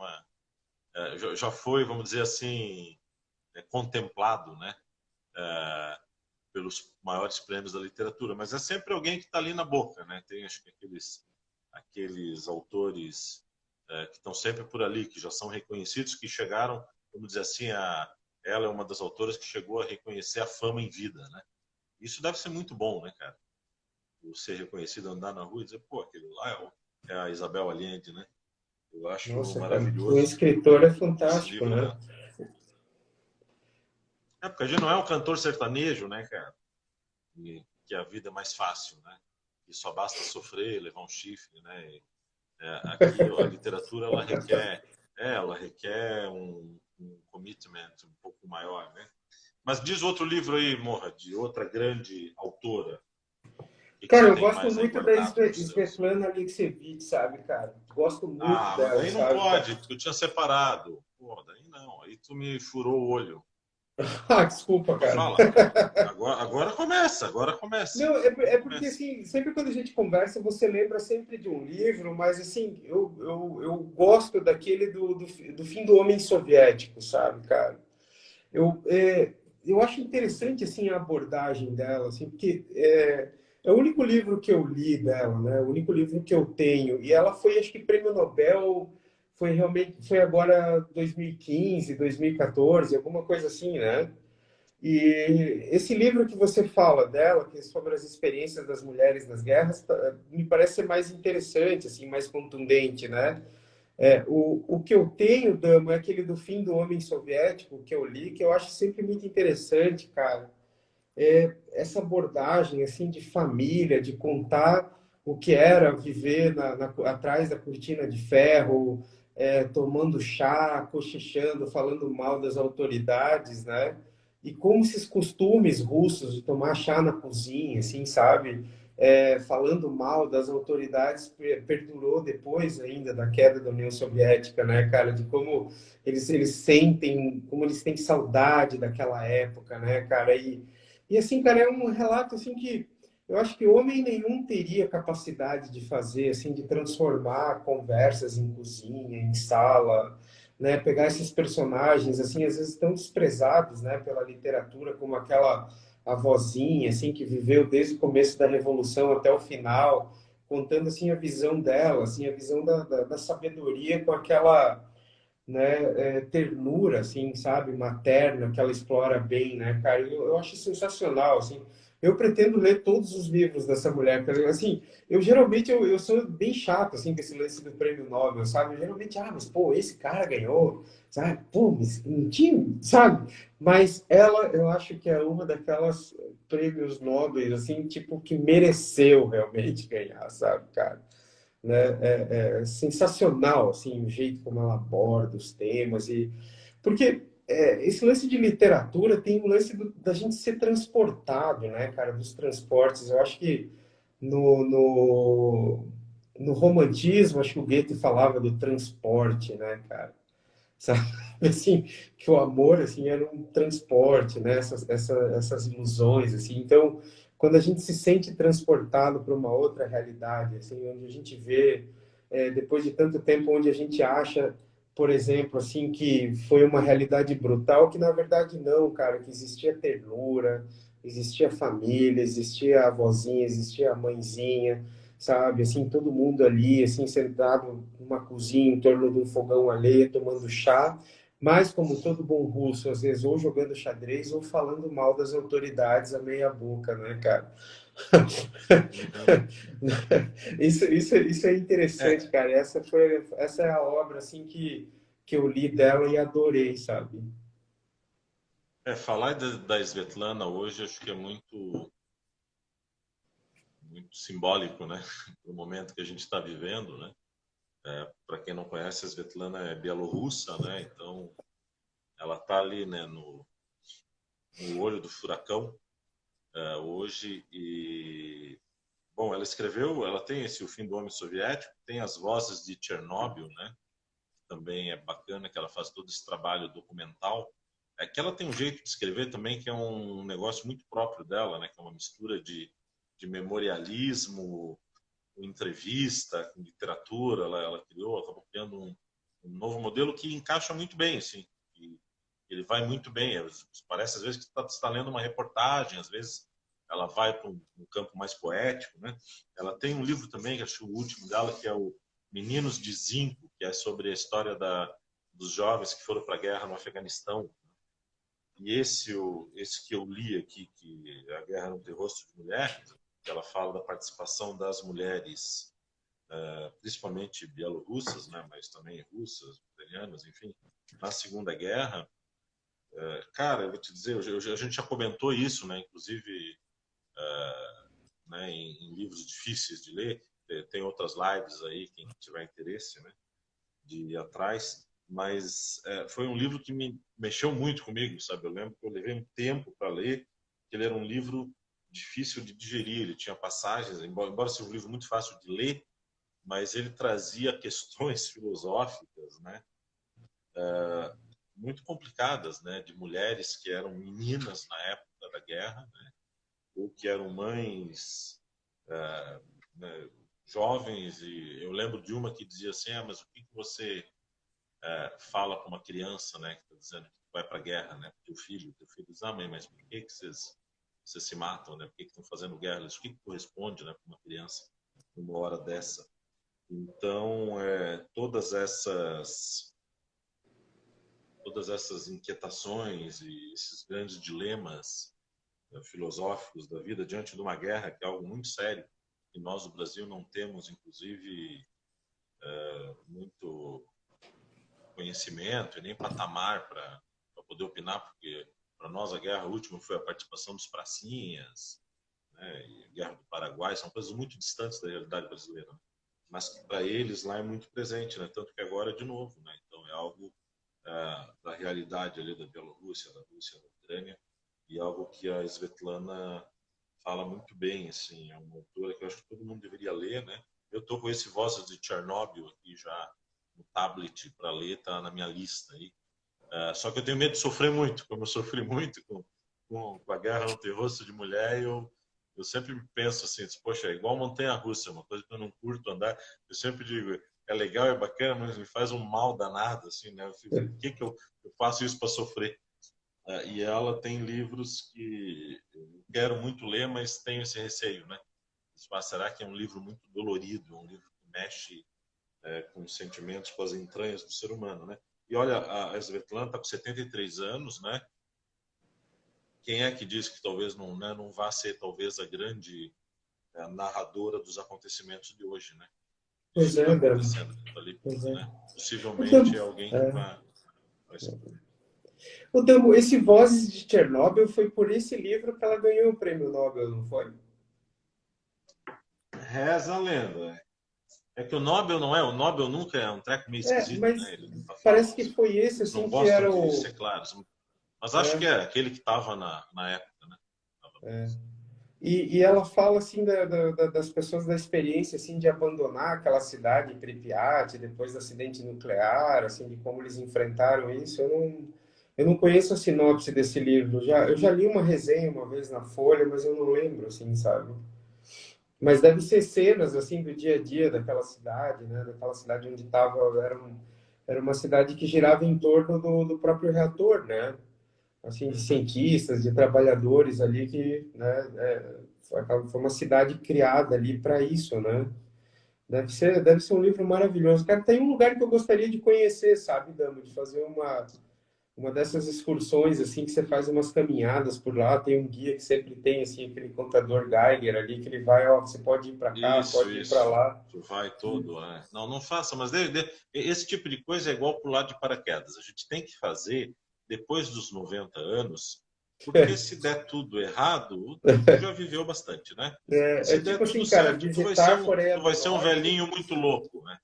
já foi, vamos dizer assim, contemplado, né? Pelos maiores prêmios da literatura, mas é sempre alguém que está ali na boca, né? Tem, acho que aqueles autores que estão sempre por ali, que já são reconhecidos, que chegaram, vamos dizer assim, ela é uma das autoras que chegou a reconhecer a fama em vida, né? Isso deve ser muito bom, né, cara? O ser reconhecido, andar na rua e dizer, pô, aquele lá é a Isabel Allende, né? Eu acho Nossa, cara, o maravilhoso escritor é esse fantástico, livro né? dela. Porque a gente não é um cantor sertanejo, né, cara? Que a vida é mais fácil, né? E só basta sofrer, levar um chifre, né? Aqui a literatura ela requer um commitment um pouco maior, né? Mas diz outro livro aí, Morra, de outra grande autora. O que Cara, você eu tem gosto mais aí muito da guardado nos seus? Svetlana Alexievich, sabe, cara? Gosto muito Mas dela, aí não sabe, cara? pode, porque eu tinha separado. Pô, daí não, aí tu me furou o olho. Ah, desculpa, cara. Fala. Agora começa. Não, Agora é porque, começa. assim, sempre quando a gente conversa, você lembra sempre de um livro, mas, assim, eu gosto daquele do fim do homem soviético, sabe, cara? Eu, eu acho interessante, assim, a abordagem dela, assim, porque é o único livro que eu li dela, né? O único livro que eu tenho. E ela foi, acho que, prêmio Nobel, foi realmente, foi agora 2015, 2014, alguma coisa assim, né? E esse livro que você fala dela, que é sobre as experiências das mulheres nas guerras, me parece ser mais interessante, assim, mais contundente, né? O que eu tenho, Damo, é aquele do fim do homem soviético que eu li, que eu acho sempre muito interessante, cara. Essa abordagem, assim, de família, de contar o que era viver atrás da cortina de ferro, tomando chá, cochichando, falando mal das autoridades, né? E como esses costumes russos de tomar chá na cozinha, assim, sabe? Falando mal das autoridades perdurou depois ainda da queda da União Soviética, né, cara? De como eles sentem, como eles têm saudade daquela época, né, cara? E assim, cara, é um relato assim que eu acho que homem nenhum teria capacidade de fazer, assim, de transformar conversas em cozinha, em sala, né? Pegar esses personagens, assim, às vezes tão desprezados, né, pela literatura, como aquela avózinha, assim, que viveu desde o começo da Revolução até o final, contando, assim, a visão dela, assim, a visão da sabedoria com aquela, né, ternura, assim, sabe, materna, que ela explora bem, né, cara? Eu acho sensacional, assim. Eu pretendo ler todos os livros dessa mulher, cara. Assim, eu geralmente eu sou bem chato, assim, com esse lance do prêmio Nobel, sabe? Eu, geralmente, mas, pô, esse cara ganhou, sabe? Pô, mas não tinha, sabe? Mas ela, eu acho que é uma daquelas prêmios Nobel, assim, tipo, que mereceu realmente ganhar, sabe, cara? Né? É sensacional, assim, o jeito como ela aborda os temas e porque esse lance de literatura tem um lance da gente ser transportado, né, cara, dos transportes. Eu acho que no, no, no romantismo, acho que o Goethe falava do transporte, né, cara? Sabe? Assim, que o amor, assim, era um transporte, né? Essas ilusões, assim. Então, quando a gente se sente transportado para uma outra realidade, assim, onde a gente vê, depois de tanto tempo, onde a gente acha, por exemplo, assim, que foi uma realidade brutal, que na verdade não, cara, que existia ternura, existia família, existia a avózinha, existia a mãezinha, sabe? Assim, todo mundo ali, assim, sentado numa cozinha, em torno de um fogão a lenha, tomando chá, mas como todo bom russo, às vezes ou jogando xadrez ou falando mal das autoridades a meia boca, né, cara? Uhum. Isso é interessante, É, cara. Essa é a obra, assim, que eu li dela e adorei, sabe? falar da Svetlana hoje acho que é muito simbólico, né? Do momento que a gente está vivendo, né? Para quem não conhece, a Svetlana é bielorrussa, né? Então, ela está ali, né, no olho do furacão hoje e bom, ela tem esse O Fim do Homem Soviético, tem as Vozes de Chernobyl, né? Também é bacana que ela faz todo esse trabalho documental. É que ela tem um jeito de escrever também que é um negócio muito próprio dela, né? Que é uma mistura de memorialismo, com entrevista, com literatura. Ela criou, acabou criando um novo modelo que encaixa muito bem, assim. E ele vai muito bem. Parece às vezes que você está lendo uma reportagem, às vezes ela vai para um campo mais poético, né? Ela tem um livro também, que acho que o último dela, que é o Meninos de Zinco, que é sobre a história dos jovens que foram para a guerra no Afeganistão. E esse que eu li aqui, que a Guerra não tem rosto de mulher, que ela fala da participação das mulheres, principalmente bielorrussas, né, mas também russas, ucranianas, enfim, na Segunda Guerra. Cara, eu vou te dizer, a gente já comentou isso, né, inclusive, né, em livros difíceis de ler. Tem outras lives aí, quem tiver interesse, né, de ir atrás. Mas foi um livro que me mexeu muito comigo, sabe? Eu lembro que eu levei um tempo para ler, que ele era um livro difícil de digerir. Ele tinha passagens, embora seja um livro muito fácil de ler, mas ele trazia questões filosóficas, né? muito complicadas, né, de mulheres que eram meninas na época da guerra, né, ou que eram mães, né, jovens. E eu lembro de uma que dizia assim: mas o que você fala com uma criança, né, que está dizendo que vai para a guerra, né, teu filho diz: mãe, mas por que vocês se matam, né, por que estão fazendo guerra? O que corresponde, né, para uma criança numa hora dessa? Então, todas essas inquietações e esses grandes dilemas, né, filosóficos da vida diante de uma guerra, que é algo muito sério, que nós, no Brasil, não temos, inclusive, muito conhecimento e nem patamar para poder opinar, porque para nós a guerra última foi a participação dos pracinhas, né, e a guerra do Paraguai, são coisas muito distantes da realidade brasileira, né? Mas que para eles lá é muito presente, né? Tanto que agora é de novo, né? Então é algo da realidade ali da Bielorrússia, da Rússia, da Ucrânia, e algo que a Svetlana fala muito bem, assim. É uma autora que eu acho que todo mundo deveria ler, né? Eu estou com esse Vozes de Chernobyl aqui já no tablet para ler, tá na minha lista aí. Só que eu tenho medo de sofrer muito, como eu sofri muito com a guerra no terroço de mulher. Eu sempre penso assim, poxa, é igual montanha-russa, uma coisa que eu não curto andar. Eu sempre digo, é legal, é bacana, mas me faz um mal danado, assim, né? Por que eu faço isso para sofrer? E ela tem livros que eu quero muito ler, mas tenho esse receio, né? Será que é um livro muito dolorido, um livro que mexe com os sentimentos, com as entranhas do ser humano, né? E olha, a Svetlana está com 73 anos, né? Quem é que diz que talvez não, né, não vá ser talvez a grande narradora dos acontecimentos de hoje, né? Pois Isso que está é, Dama. acontecendo ali, Pois é. né? O Possivelmente é Damo, alguém que vai ser. o Damo, esse Vozes de Chernobyl foi por esse livro que ela ganhou o prêmio Nobel, não foi? Reza a lenda. É que o Nobel não é, o Nobel nunca é um treco meio esquisito, Mas né? Eles nunca parece falam que assim. foi esse, Eles assim, não que gostam era de o... ser claros. Mas acho que É, é aquele que estava na época, né? é. E ela fala, assim, das pessoas, da experiência, assim, de abandonar aquela cidade, Pripyat, depois do acidente nuclear, assim, de como eles enfrentaram isso. Eu não conheço a sinopse desse livro. Eu já li uma resenha uma vez na Folha, mas eu não lembro, assim, sabe? Mas deve ser cenas, assim, do dia a dia daquela cidade, né? Daquela cidade onde estava... Era uma cidade que girava em torno do próprio reator, né? Assim, de Uhum. cientistas, de trabalhadores ali que, né? Foi uma cidade criada ali para isso, né? Deve ser um livro maravilhoso. Cara, tem um lugar que eu gostaria de conhecer, sabe, Damo? De fazer uma dessas excursões, assim, que você faz umas caminhadas por lá. Tem um guia que sempre tem, assim, aquele contador Geiger ali, que ele vai, ó, você pode ir para cá, Isso, pode ir para isso. lá. Tu vai todo, né? Não, não faça, mas esse tipo de coisa é igual pular de paraquedas. A gente tem que fazer depois dos 90 anos, porque se der tudo errado, tu já viveu bastante, né? Se É der tipo tudo assim, cara, certo, visitar a Coreia tu do vai ser um Norte. velhinho muito louco, né?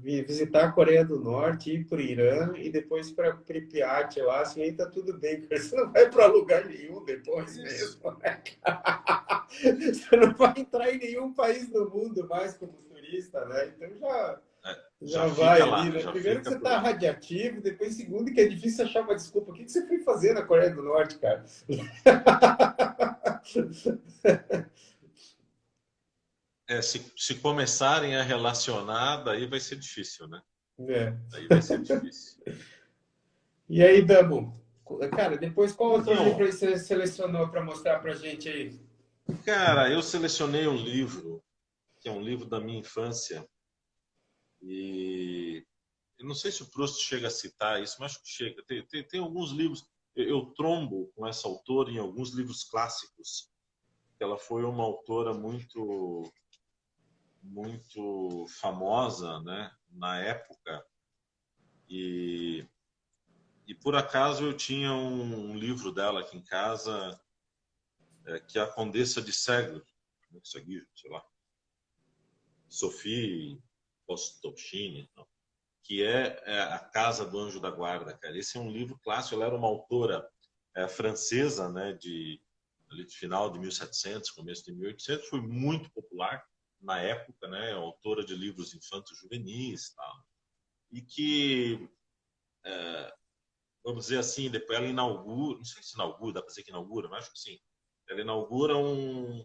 Visitar a Coreia do Norte, ir para o Irã e depois para Pripyat lá, assim, aí tá tudo bem, cara. Você não vai para lugar nenhum depois Isso. mesmo, né, cara? Você não vai entrar em nenhum país do mundo mais como turista, né? Então Já já vai fica ali, lá, né? já Primeiro que fica você por tá lá. radiativo, depois segundo que é difícil achar uma desculpa. O que você foi fazer na Coreia do Norte, cara? Se começarem a relacionar, daí vai ser difícil, né? É. Daí vai ser difícil. E aí, Damo? Cara, depois qual outro livro Então, aí você selecionou para mostrar pra gente aí? cara, eu selecionei um livro, que é um livro da minha infância, e eu não sei se o Proust chega a citar isso, mas acho que chega. Tem alguns livros, eu trombo com essa autora em alguns livros clássicos. Ela foi uma autora muito famosa, né, na época, e, e por acaso eu tinha um livro dela aqui em casa, que é a Condessa de Segre, né, Segre, sei lá, Sophie Postolchini, que é A Casa do Anjo da Guarda, cara. Esse é um livro clássico. Ela era uma autora francesa, né, de final de 1700, começo de 1800, foi muito popular na época, né, autora de livros infantos juvenis, tal, e que vamos dizer assim, depois ela inaugura, não sei se inaugura, dá para dizer que inaugura, mas acho que sim. Ela inaugura um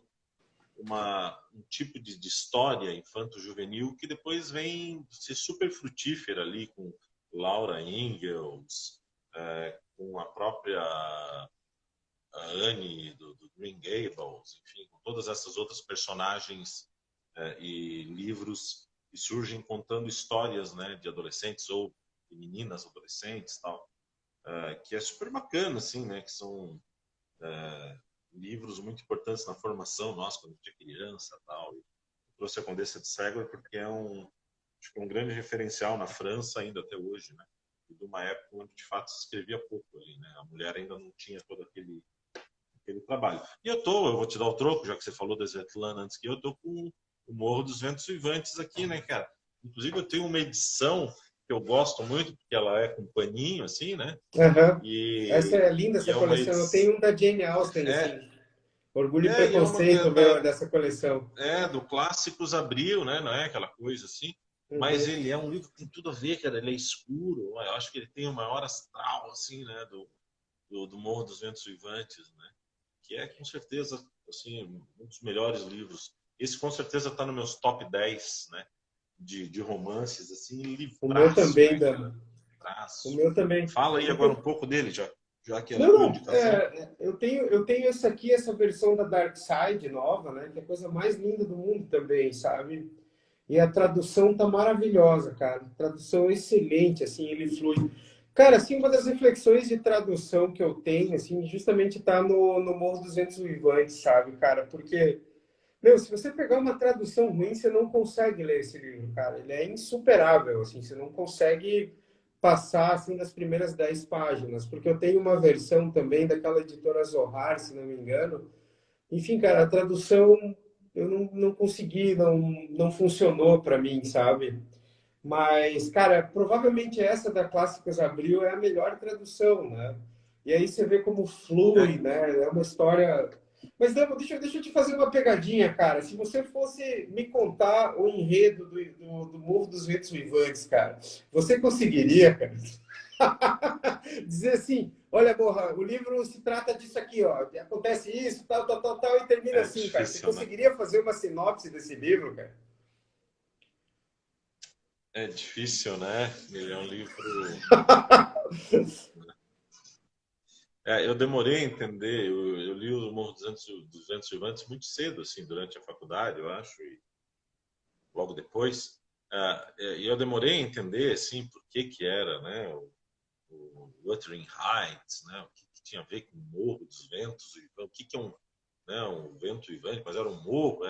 tipo de história infanto-juvenil que depois vem ser super frutífera ali com Laura Ingalls, com a própria Anne do Green Gables, enfim, com todas essas outras personagens e livros que surgem contando histórias, né, de adolescentes ou de meninas adolescentes, tal, que é super bacana, assim, né, que são livros muito importantes na formação nossa quando a gente é criança, tal. Eu trouxe a Condessa de Segre porque acho que é um grande referencial na França ainda até hoje, né, e de uma época onde de fato se escrevia pouco ali, né, a mulher ainda não tinha todo aquele trabalho. E eu vou te dar o troco, já que você falou da Svetlana antes que eu tô com o Morro dos Ventos Vivantes aqui, né, cara? Inclusive eu tenho uma edição que eu gosto muito, porque ela é com paninho, assim, né? Aham. Essa E, é linda, e essa é uma coleção. Eu tenho um da Jane Austen, é, assim. Orgulho e Preconceito, meu, dessa coleção. do Clássicos Abril, né? Não é aquela coisa assim. Mas Uhum. ele é um livro que tem tudo a ver, cara. Ele é escuro. Eu acho que ele tem o maior astral, assim, né? Do Morro dos Ventos Vivantes, né? Que é, com certeza, assim, um dos melhores livros. Esse, com certeza, está nos meus top 10, né? De romances, assim, O meu livraço, também, né, cara? Dan. O Livraço. meu também. Fala aí agora Muito. um pouco dele, já que é a Não, tua não. indicação. Eu tenho essa aqui, essa versão da Dark Side nova, né? Que é a coisa mais linda do mundo também, sabe? E a tradução tá maravilhosa, cara. Tradução excelente, assim, ele flui. Cara, assim, uma das reflexões de tradução que eu tenho, assim, justamente tá no Morro dos Ventos Vivantes, sabe, cara? Porque, meu, se você pegar uma tradução ruim, você não consegue ler esse livro, cara. Ele é insuperável, assim, você não consegue passar, assim, das primeiras 10 páginas. Porque eu tenho uma versão também daquela editora Zohar, se não me engano. Enfim, cara, a tradução eu não consegui, não funcionou para mim, sabe? Mas, cara, provavelmente essa da Clássicos Abril é a melhor tradução, né? E aí você vê como flui, É, né? É uma história. Mas, Dama, deixa eu te fazer uma pegadinha, cara. Se você fosse me contar o enredo do Morro dos Ventos Vivantes, cara, você conseguiria, cara? Dizer assim, olha, Borra, o livro se trata disso aqui, ó, acontece isso, tal, tal, tal, tal, e termina é assim, cara. Você difícil, né? conseguiria fazer uma sinopse desse livro, cara? É difícil, né? Ele é um livro. Eu demorei a entender. Eu li o Morro dos Ventos Vivantes muito cedo, assim, durante a faculdade, eu acho, e logo depois. E eu demorei a entender, assim, por que era, né? O Wuthering Heights, né? O que tinha a ver com o Morro dos Ventos, o que é um vento vivante, mas era um morro.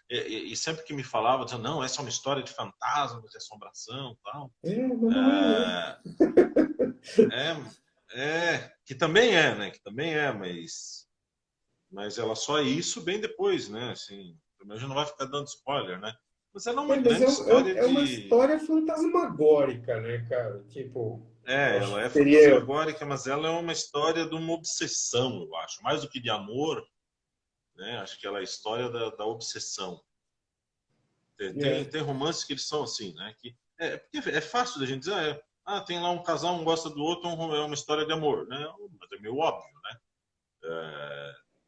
E sempre que me falava, dizia, não, essa é uma história de fantasmas, de assombração tal. Mas não é, né? É, que também é, né? Que também é, mas ela só é isso bem depois, né? Assim, a gente não vai ficar dando spoiler, né? Mas ela é uma Mas grande história é uma de. história fantasmagórica, né, cara? Tipo, acho Ela que é seria. fantasmagórica, mas ela é uma história de uma obsessão, eu acho. Mais do que de amor, né? Acho que ela é a história da obsessão. É. Tem romances que eles são assim, né? Porque é fácil da gente dizer, tem lá um casal, um gosta do outro, é uma história de amor, né? Mas é meio óbvio, né?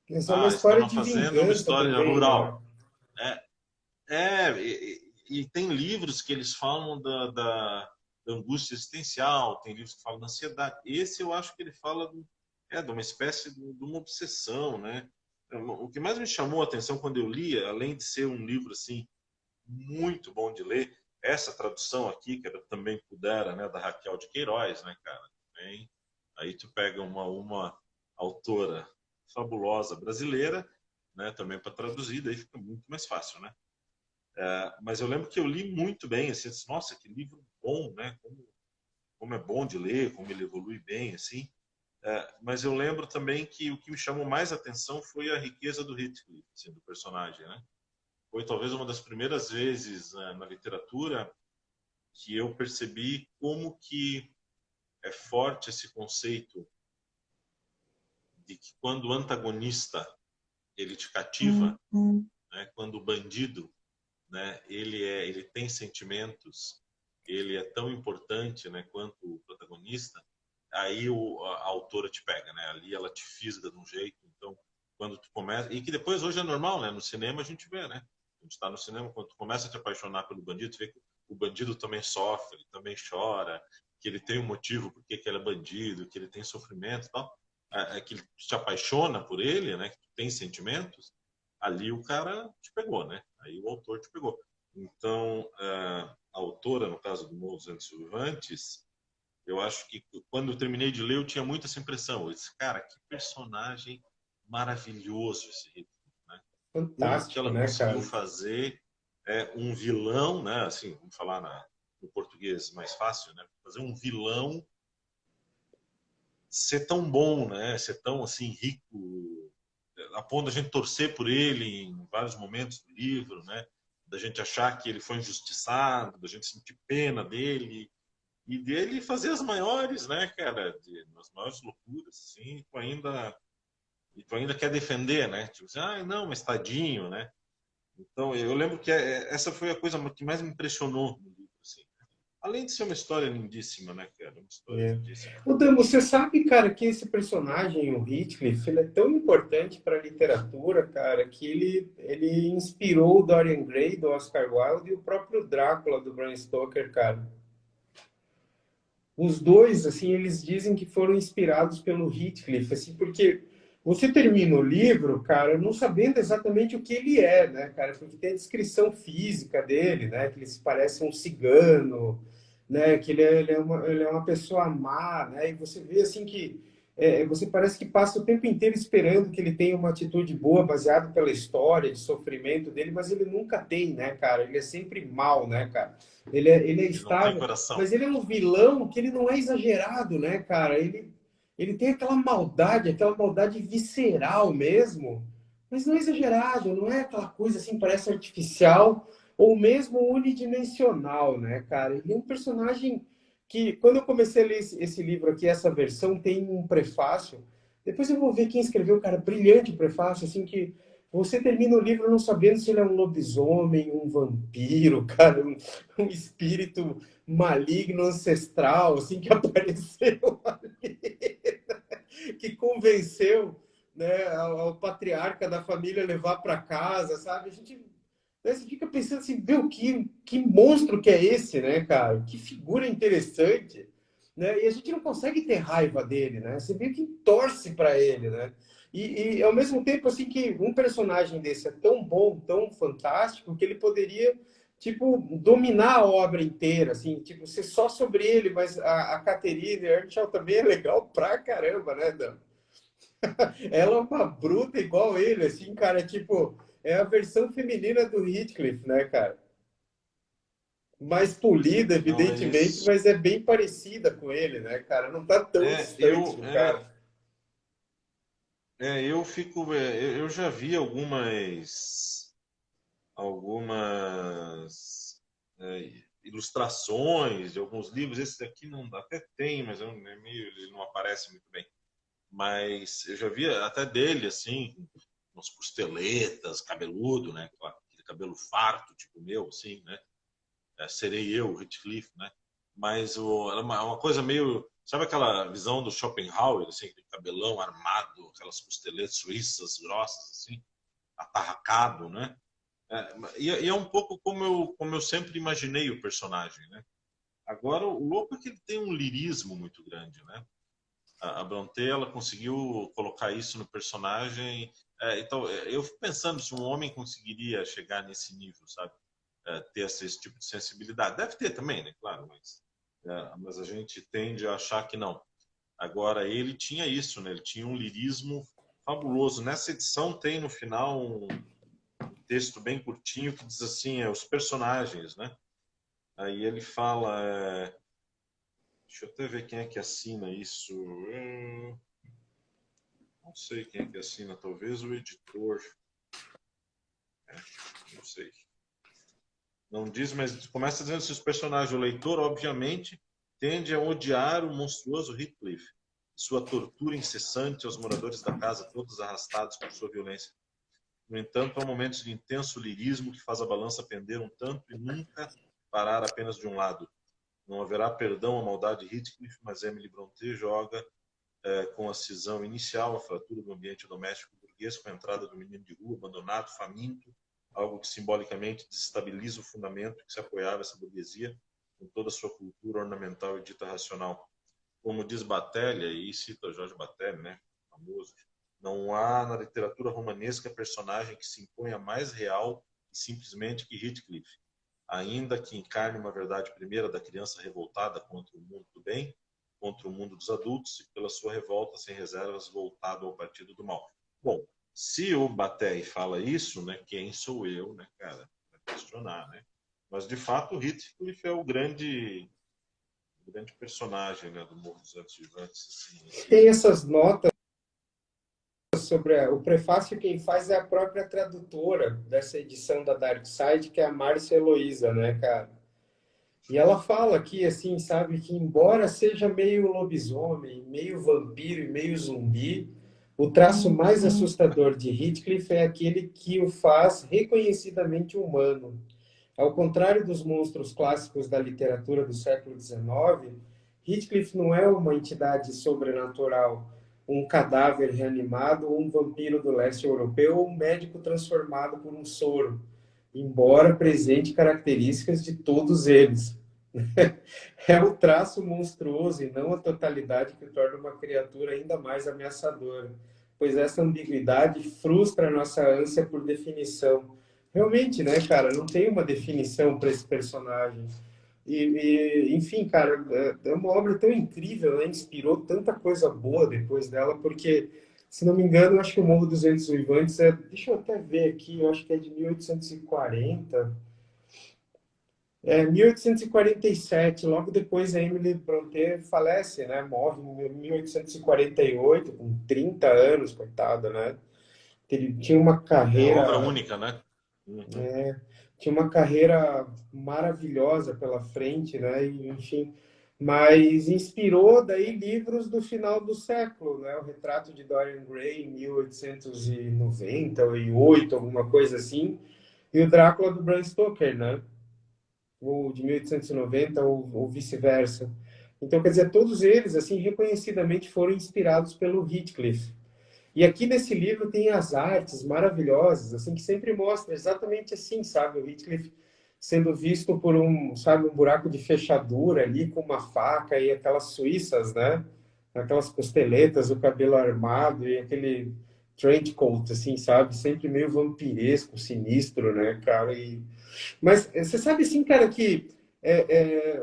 Essa é uma Estão história na de fazenda, é uma vingança história também, né? rural. E tem livros que eles falam da angústia existencial, tem livros que falam da ansiedade. Esse eu acho que ele fala de uma espécie de uma obsessão, né? O que mais me chamou a atenção quando eu lia, além de ser um livro assim muito bom de ler, essa tradução aqui, que era também Pudera, né, da Raquel de Queiroz, né, cara? Também, aí tu pega uma autora fabulosa brasileira, né, também para traduzir, daí fica muito mais fácil, né? Mas eu lembro que eu li muito bem, assim, disse, nossa, que livro bom, né? Como é bom de ler, como ele evolui bem, assim. Mas eu lembro também que o que me chamou mais atenção foi a riqueza do Heathcliff, assim, do personagem, né? Foi talvez uma das primeiras vezes, né, na literatura que eu percebi como que é forte esse conceito de que quando o antagonista ele te cativa, né, quando o bandido, né, ele tem sentimentos, ele é tão importante, né, quanto o protagonista, aí a autora te pega, né? Ali ela te fisga de um jeito. Então, quando tu começa... E que depois, hoje é normal, né? No cinema a gente vê, né? A gente está no cinema, quando tu começa a te apaixonar pelo bandido, tu vê que o bandido também sofre, ele também chora, que ele tem um motivo por que ele é bandido, que ele tem sofrimento e tal. Que ele te apaixona por ele, né? Que tu tem sentimentos. Ali o cara te pegou, né? Aí o autor te pegou. Então, a autora, no caso do Morros Antes Survantes, eu acho que quando eu terminei de ler, eu tinha muito essa impressão. Eu disse, cara, que personagem maravilhoso esse Heathcliff, né? Como que Fantástico, ela né, conseguiu cara? fazer um vilão, né? Assim, vamos falar no português mais fácil, né? Fazer um vilão ser tão bom, né? Ser tão assim rico, a ponto da gente torcer por ele em vários momentos do livro, né? Da gente achar que ele foi injustiçado, da gente sentir pena dele e dele fazer as maiores, né, cara, as maiores loucuras, assim, e tu ainda quer defender, né? Tipo assim, não, mas tadinho, né? Então, eu lembro que essa foi a coisa que mais me impressionou no livro, assim. Além de ser uma história lindíssima, né, cara? Uma história É. lindíssima. O Dan, você sabe, cara, que esse personagem, o Heathcliff, ele é tão importante para a literatura, cara, que ele inspirou o Dorian Gray, do Oscar Wilde, e o próprio Drácula, do Bram Stoker, cara. Os dois, assim, eles dizem que foram inspirados pelo Heathcliff, assim, porque você termina o livro, cara, não sabendo exatamente o que ele é, né, cara? Porque tem a descrição física dele, né? Que ele se parece um cigano, né? Que ele é uma pessoa má, né? E você vê, assim, que você parece que passa o tempo inteiro esperando que ele tenha uma atitude boa, baseado pela história de sofrimento dele, mas ele nunca tem, né, cara? Ele é sempre mal, né, cara? Ele é Ele não tem estável, coração. mas ele é um vilão que ele não é exagerado, né, cara? Ele tem aquela maldade visceral mesmo, mas não é exagerado, não é aquela coisa assim, parece artificial ou mesmo unidimensional, né, cara? Ele é um personagem que, quando eu comecei a ler esse livro aqui, essa versão, tem um prefácio. Depois eu vou ver quem escreveu, cara, brilhante o prefácio, assim, que você termina o livro não sabendo se ele é um lobisomem, um vampiro, cara, um espírito maligno ancestral, assim, que apareceu ali, que convenceu, né, ao patriarca da família a levar para casa, sabe? A gente, né, você fica pensando assim, meu, que monstro que é esse, né, cara? Que figura interessante, né? E a gente não consegue ter raiva dele, né? Você meio que torce para ele, né? E ao mesmo tempo, assim, que um personagem desse é tão bom, tão fantástico, que ele poderia, tipo, dominar a obra inteira, assim, tipo, ser só sobre ele, mas a Catherine Earnshaw também é legal pra caramba, né, Dan? Ela é uma bruta igual ele, assim, cara, tipo, é a versão feminina do Heathcliff, né, cara? Mais polida, Não é evidentemente, isso. mas é bem parecida com ele, né, cara? Não tá tão É, distante eu, do é, cara. eu fico, eu já vi algumas ilustrações de alguns livros. Esse daqui não até tem, mas ele não aparece muito bem. Mas eu já vi até dele assim, umas costeletas, cabeludo, né? Aquele cabelo farto, tipo meu, assim, né? Serei eu, o Heathcliff, né? Mas era uma coisa meio, sabe aquela visão do Schopenhauer, assim, aquele cabelão armado, aquelas costeletas suíças grossas, assim, atarracado, né? E é um pouco como eu sempre imaginei o personagem, né? Agora, o louco é que ele tem um lirismo muito grande, né? A Brontë, ela conseguiu colocar isso no personagem. Então, eu fico pensando se um homem conseguiria chegar nesse nível, sabe? Ter esse tipo de sensibilidade. Deve ter também, né? Claro, mas a gente tende a achar que não. Agora, ele tinha isso, né? Ele tinha um lirismo fabuloso. Nessa edição tem no final um texto bem curtinho que diz assim, os personagens, né? Aí ele fala, deixa eu até ver quem é que assina isso. Não sei quem é que assina, talvez o editor. É, não sei. Não diz, mas começa dizendo se os personagens, o leitor, obviamente, tende a odiar o monstruoso Heathcliff, sua tortura incessante aos moradores da casa, todos arrastados por sua violência. No entanto, há momentos de intenso lirismo que faz a balança pender um tanto e nunca parar apenas de um lado. Não haverá perdão à maldade de Heathcliff, mas Emily Brontë joga com a cisão inicial, a fratura do ambiente doméstico burguês, com a entrada do menino de rua, abandonado, faminto, algo que simbolicamente desestabiliza o fundamento que se apoiava essa burguesia com toda a sua cultura ornamental e dita racional. Como diz Batelli, e cita Jorge Batelli, né, famoso, não há na literatura romanesca personagem que se imponha mais real e simplesmente que Heathcliff, ainda que encarne uma verdade primeira da criança revoltada contra o mundo do bem, contra o mundo dos adultos e pela sua revolta sem reservas voltado ao partido do mal. Bom, se o Batelli fala isso, né, quem sou eu, né, cara, para questionar, né? Mas de fato, o Heathcliff é o grande personagem, né, do Morro dos Ventos Vivantes. Assim. Tem essas notas sobre o prefácio, quem faz é a própria tradutora dessa edição da Dark Side, que é a Márcia Heloísa, né, cara? E ela fala aqui, assim, sabe, que embora seja meio lobisomem, meio vampiro e meio zumbi, o traço mais assustador de Heathcliff é aquele que o faz reconhecidamente humano. Ao contrário dos monstros clássicos da literatura do século XIX, Heathcliff não é uma entidade sobrenatural, um cadáver reanimado ou um vampiro do leste europeu ou um médico transformado por um soro, embora apresente características de todos eles. É o traço monstruoso e não a totalidade que torna uma criatura ainda mais ameaçadora, pois essa ambiguidade frustra a nossa ânsia por definição. Realmente, né, cara, não tem uma definição para esse personagem. Enfim, cara, é uma obra tão incrível, né? Inspirou tanta coisa boa depois dela, porque, se não me engano, eu acho que o Morro dos Ventos Uivantes é... Deixa eu até ver aqui, eu acho que é de 1840... 1847, logo depois a Emily Brontë falece, né? Morre em 1848, com 30 anos, coitada, né? Ele tinha uma É obra carreira, única, né? Uhum. tinha uma carreira maravilhosa pela frente, né? E, enfim, mas inspirou daí livros do final do século, né? O Retrato de Dorian Gray em 1898, alguma coisa assim, e o Drácula do Bram Stoker, né? Ou de 1890, ou vice-versa. Então, quer dizer, todos eles, assim, reconhecidamente foram inspirados pelo Heathcliff. E aqui nesse livro tem as artes maravilhosas, assim, que sempre mostram exatamente assim, sabe? O Heathcliff sendo visto por um, sabe, um buraco de fechadura ali, com uma faca e aquelas suíças, né? Aquelas costeletas, o cabelo armado e aquele trench coat, assim, sabe? Sempre meio vampiresco, sinistro, né, cara? Mas você sabe, assim, cara, que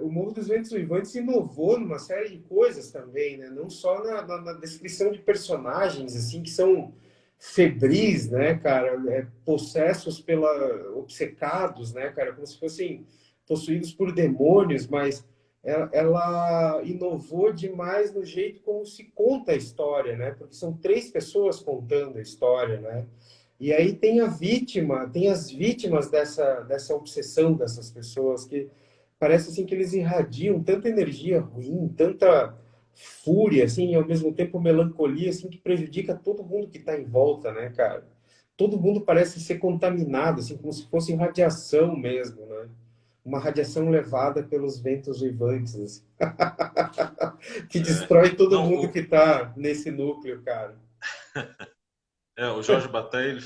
o Morro dos Ventos Uivantes inovou numa série de coisas também, né? Não só na descrição de personagens, assim, que são febris, né, cara? Possessos obcecados, né, cara? Como se fossem possuídos por demônios, mas ela inovou demais no jeito como se conta a história, né? Porque são três pessoas contando a história, né? E aí tem a vítima, tem as vítimas dessa obsessão dessas pessoas que parece assim que eles irradiam tanta energia ruim, tanta fúria, assim, e ao mesmo tempo melancolia, assim, que prejudica todo mundo que está em volta, né, cara? Todo mundo parece ser contaminado, assim, como se fosse radiação mesmo, né? Uma radiação levada pelos ventos uivantes, assim, que destrói todo Não, mundo que está nesse núcleo, cara. o Jorge Bataille,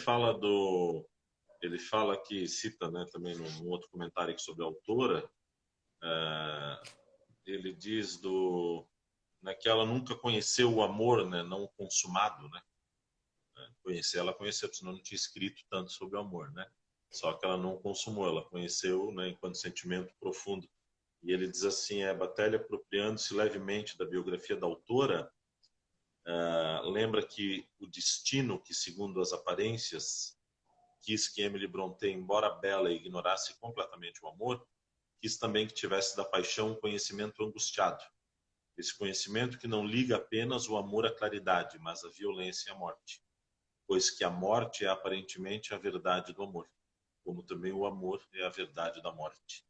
ele fala que cita, né, também num outro comentário aqui sobre a autora, ele diz né, que ela nunca conheceu o amor, né, não consumado, né? Ela conheceu, senão não tinha escrito tanto sobre o amor, né? Só que ela não consumou, ela conheceu, né, enquanto sentimento profundo. E ele diz assim, Bataille, apropriando-se levemente da biografia da autora, lembra que o destino que, segundo as aparências, quis que Emily Brontë, embora bela, ignorasse completamente o amor, quis também que tivesse da paixão um conhecimento angustiado. Esse conhecimento que não liga apenas o amor à claridade, mas a violência e a morte. Pois que a morte é aparentemente a verdade do amor, como também o amor é a verdade da morte.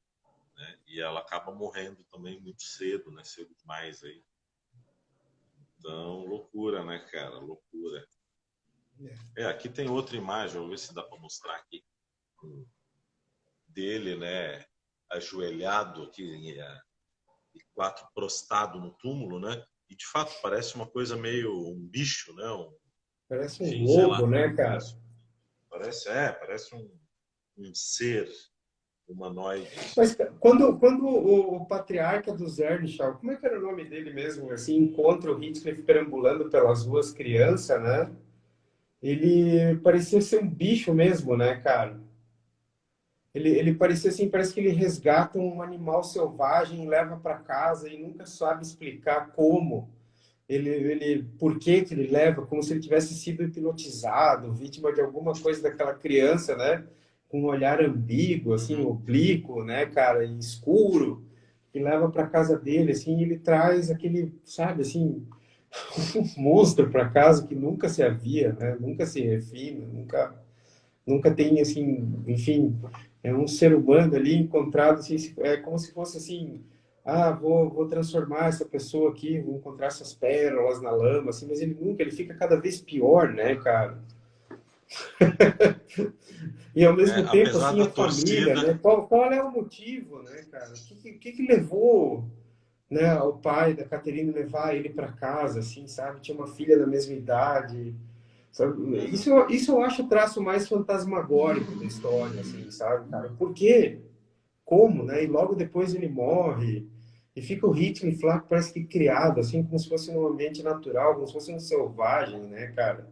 Né? E ela acaba morrendo também muito cedo, né? Cedo demais aí. Então, loucura, né, cara? Loucura. Aqui tem outra imagem, vou ver se dá para mostrar aqui. Dele, né? Ajoelhado aqui quatro prostado no túmulo, né? E de fato parece uma coisa meio um bicho, né? Parece um Enfim, sei lobo, lá. né, cara? Parece um ser humanoide, Mas assim. quando o patriarca do Earnshaw, como é que era o nome dele mesmo? Assim, encontra o Heathcliff perambulando pelas ruas criança, né? Ele parecia ser um bicho mesmo, né, cara? Ele parecia assim, parece que ele resgata um animal selvagem e leva para casa e nunca sabe explicar como. Por que ele leva, como se ele tivesse sido hipnotizado, vítima de alguma coisa daquela criança, né? Com um olhar ambíguo, assim, Uhum. oblíquo, né, cara, e escuro, e leva para casa dele, assim, e ele traz aquele, sabe, assim, um monstro para casa que nunca se havia, né? Nunca se refina, nunca tem, assim, enfim, é um ser humano ali encontrado, assim, é como se fosse assim, vou transformar essa pessoa aqui, vou encontrar essas pérolas na lama, assim, mas ele nunca, ele fica cada vez pior, né, cara? E ao mesmo tempo, Apesar assim, da a família, torcida, né? Qual é o motivo, né, cara? O que levou, né, o pai da Caterina levar ele para casa, assim, sabe? Tinha uma filha da mesma idade, sabe? uhum. Isso eu acho o traço mais fantasmagórico da história, assim, sabe, cara? Por quê? Como, né? E logo depois ele morre. E fica o ritmo lá que parece que criado, assim, como se fosse num ambiente natural, como se fosse um selvagem, né, cara?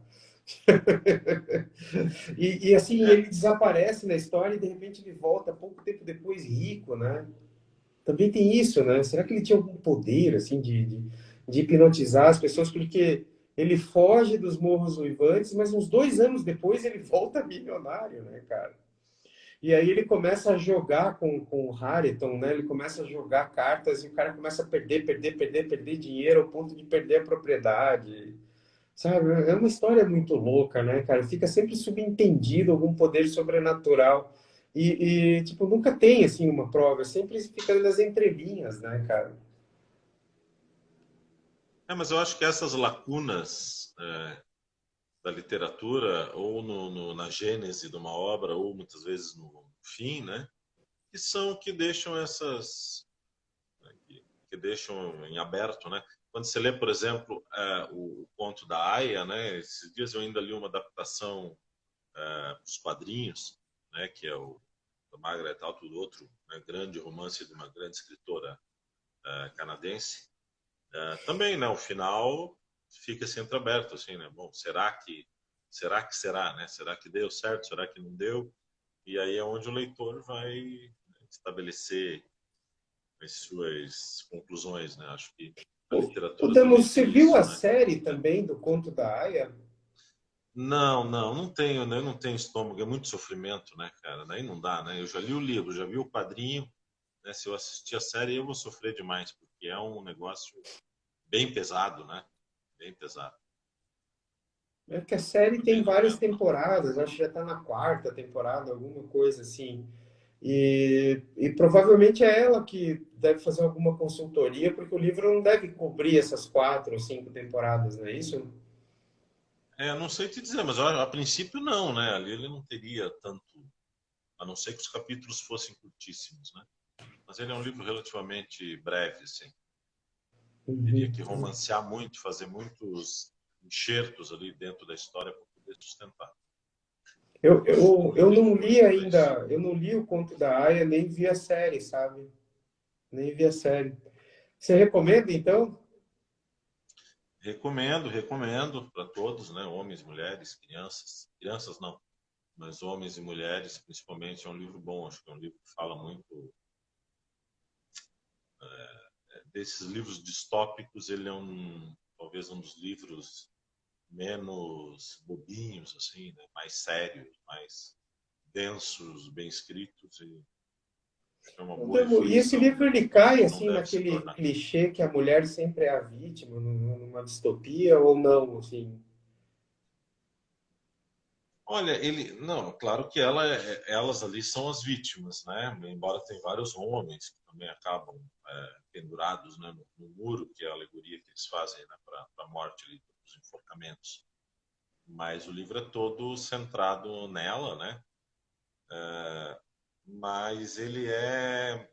E assim, É, ele desaparece na história e de repente ele volta pouco tempo depois rico, né? Também tem isso, né? Será que ele tinha algum poder, assim, de hipnotizar as pessoas? Porque ele foge dos Morros Uivantes, mas uns 2 anos depois ele volta milionário, né, cara? E aí ele começa a jogar com o Harrington, né? Ele começa a jogar cartas e o cara começa a perder dinheiro ao ponto de perder a propriedade. Sabe? É uma história muito louca, né, cara? Fica sempre subentendido algum poder sobrenatural. Tipo, nunca tem, assim, uma prova. Sempre fica nas entrelinhas, né, cara? mas eu acho que essas lacunas da literatura, ou na gênese de uma obra, ou muitas vezes no fim, né? Que são que deixam que deixam em aberto, né? Quando você lê, por exemplo, o conto da Aya, né? Esses dias eu ainda li uma adaptação dos quadrinhos, né? Que é o da Margaret Atwood, outro, né, grande romance de uma grande escritora canadense. Também, né? O final fica se entreaberto, assim, né? Bom, será, né? Será que deu certo? Será que não deu? E aí é onde o leitor vai estabelecer as suas conclusões, né? Acho que a O literatura Damo, também você tem viu a isso, né? série também do Conto da Aya? Não tenho, né? Eu não tenho estômago, é muito sofrimento, né, cara? Daí não dá, né? Eu já li o livro, já vi o quadrinho, né? Se eu assistir a série, eu vou sofrer demais, porque é um negócio bem pesado, né? Bem pesado. É que a série tem Também não várias aguento, não. temporadas, acho que já está na quarta temporada, alguma coisa assim. E provavelmente é ela que deve fazer alguma consultoria, porque o livro não deve cobrir essas 4 ou 5 temporadas, não é isso? Não sei te dizer, mas a princípio não, né? Ali ele não teria tanto, a não ser que os capítulos fossem curtíssimos, né? Mas ele é um livro relativamente breve, assim. Teria Uhum. que romancear muito, fazer muitos enxertos ali dentro da história para poder sustentar. É um Eu livro não li curto para isso. ainda, eu não li o Conto da Aia, nem vi a série, sabe? Nem vi a série. Você recomenda, então? Recomendo para todos, né? Homens, mulheres, crianças. Crianças não, mas homens e mulheres, principalmente, é um livro bom. Acho que é um livro que fala muito desses livros distópicos. Ele é talvez um dos livros menos bobinhos, assim, né? Mais sérios, mais densos, bem escritos. E acho que é uma boa Então, e esse reflexão, livro né? ele Que a cai gente não assim deve se naquele tornar. clichê que a mulher sempre é a vítima, numa distopia ou não, assim? Olha, não, claro que elas ali são as vítimas, né? Embora tem vários homens que também acabam pendurados, né, no muro, que é a alegoria que eles fazem, né, para a morte ali, dos enforcamentos. Mas o livro é todo centrado nela, né? Mas ele é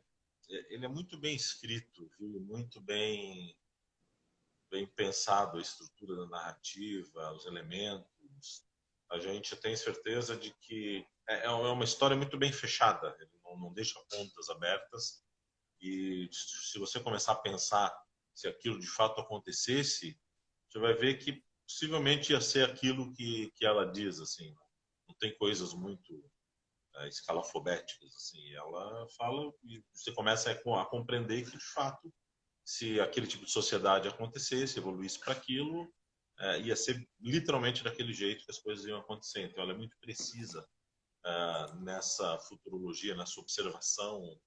ele é muito bem escrito, viu? Muito bem pensado a estrutura da narrativa, os elementos. A gente tem certeza de que é uma história muito bem fechada, ele não deixa pontas abertas. E se você começar a pensar se aquilo de fato acontecesse, você vai ver que possivelmente ia ser aquilo que ela diz, assim. Não tem coisas muito escalafobéticas, assim. Ela fala e você começa a compreender que, de fato, se aquele tipo de sociedade acontecesse, evoluísse para aquilo, ia ser literalmente daquele jeito que as coisas iam acontecer. Então, ela é muito precisa nessa futurologia, nessa observação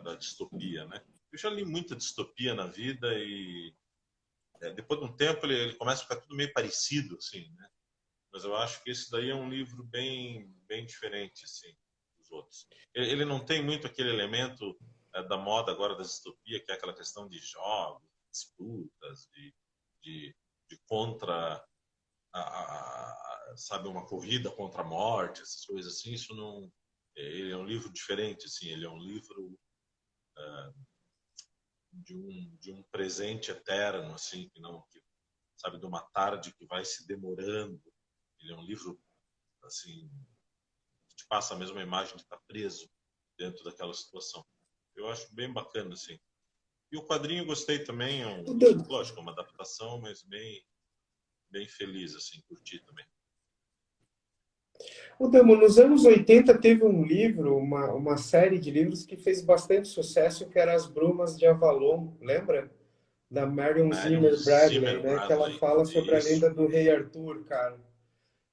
da distopia, né? Eu já li muita distopia na vida e depois de um tempo ele começa a ficar tudo meio parecido, assim, né? Mas eu acho que esse daí é um livro bem diferente, assim, dos outros. Ele não tem muito aquele elemento da moda agora da distopia, que é aquela questão de jogos, disputas, de contra, sabe, uma corrida contra a morte, essas coisas assim. Isso não. Ele é um livro diferente, assim. Ele é um livro de um presente eterno, assim, que sabe, de uma tarde que vai se demorando. Ele é um livro assim que te passa a mesma imagem de estar preso dentro daquela situação. Eu acho bem bacana, assim. E o quadrinho eu gostei também, lógico, é uma adaptação, mas bem feliz, assim, curti também. O Damo, nos anos 80 teve um livro, uma série de livros que fez bastante sucesso, que era As Brumas de Avalon, lembra? Da Marion Marion Zimmer Bradley, Zimmer né? Que ela Bradley, fala sobre a isso. lenda do Rei Arthur, cara.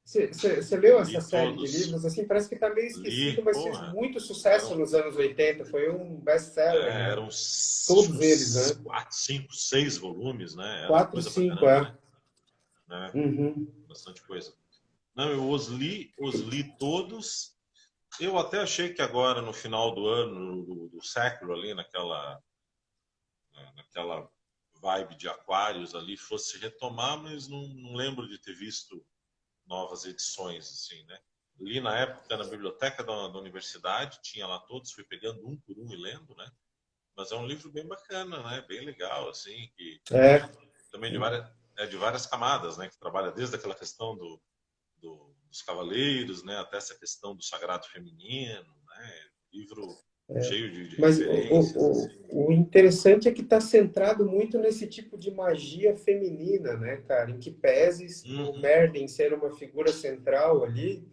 Você leu Eu li essa série de todos. livros? Assim, parece que está meio esquecido, Li, mas fez porra, muito sucesso eram, nos anos 80. Foi um best-seller, né? eram acho que Todos eles, uns né? 4, 5, 6 volumes, né? Era Quatro, coisa pra cinco, caramba, é. né? Uhum. Bastante coisa. Não, eu os li todos. Eu até achei que agora, no final do ano, do século, ali, naquela vibe de Aquários ali, fosse retomar, mas não lembro de ter visto novas edições, assim, né? Li na época na biblioteca da universidade, tinha lá todos, fui pegando um por um e lendo, né? Mas é um livro bem bacana, né? Bem legal, assim, que É. também de várias camadas, né? Que trabalha desde aquela questão dos cavaleiros, né? Até essa questão do sagrado feminino, né? Livro cheio de Mas referências, assim. o interessante é que está centrado muito nesse tipo de magia feminina, né, cara? Em que pese o Uhum, Merlin ser uma figura central ali,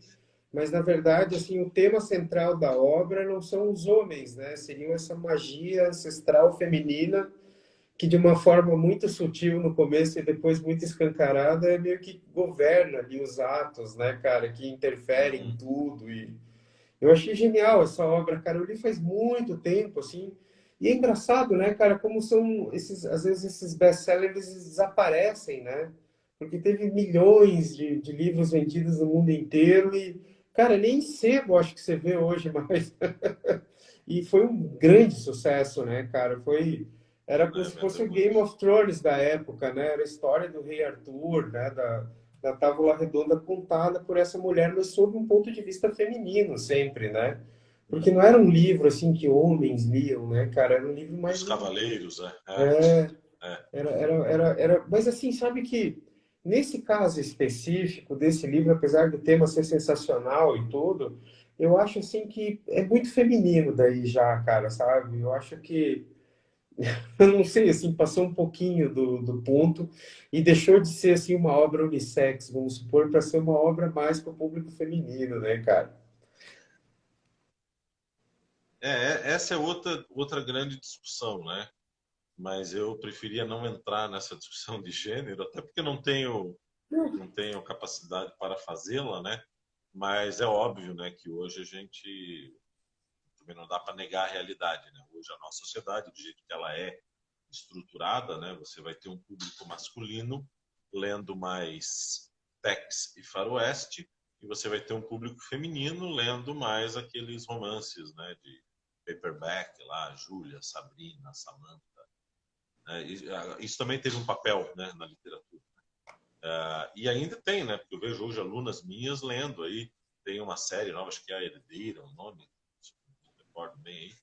mas na verdade, assim, o tema central da obra não são os homens, né? Seriam essa magia ancestral feminina que de uma forma muito sutil no começo e depois muito escancarada é meio que governa ali os atos, né, cara? Que interfere em uhum. tudo e eu achei genial essa obra, cara. Eu li faz muito tempo, assim. E é engraçado, né, cara, como são esses, às vezes esses best-sellers eles desaparecem, né? Porque teve milhões de livros vendidos no mundo inteiro e, cara, nem sebo acho que você vê hoje mais. E foi um grande sucesso, né, cara? Era como É, se fosse vendeu o Game muito. of Thrones da época, né? Era a história do rei Arthur, né? Da Távola Redonda contada por essa mulher, mas sob um ponto de vista feminino sempre, né? Porque não Uhum. era um livro assim que homens liam, né, cara? Era um livro Dos mais cavaleiros, né? É. mas assim, sabe que nesse caso específico desse livro, apesar do tema ser sensacional e tudo, eu acho assim que é muito feminino daí já, cara, sabe? Eu acho que eu não sei, assim, passou um pouquinho do ponto e deixou de ser assim uma obra unissex, vamos supor, para ser uma obra mais para o público feminino, né, cara? Essa é outra grande discussão, né? Mas eu preferia não entrar nessa discussão de gênero, até porque não tenho capacidade para fazê-la, né? Mas é óbvio, né, que hoje a gente também não dá para negar a realidade, né? Hoje a nossa sociedade, do jeito que ela é estruturada, né? Você vai ter um público masculino lendo mais Tex e Faroeste, e você vai ter um público feminino lendo mais aqueles romances, né? De paperback lá, Júlia, Sabrina, Samantha. Né? Isso também teve um papel, né, na literatura. E ainda tem, né? Porque eu vejo hoje alunas minhas lendo aí. Tem uma série nova, acho que é a Herdeira, o nome, não recordo bem aí.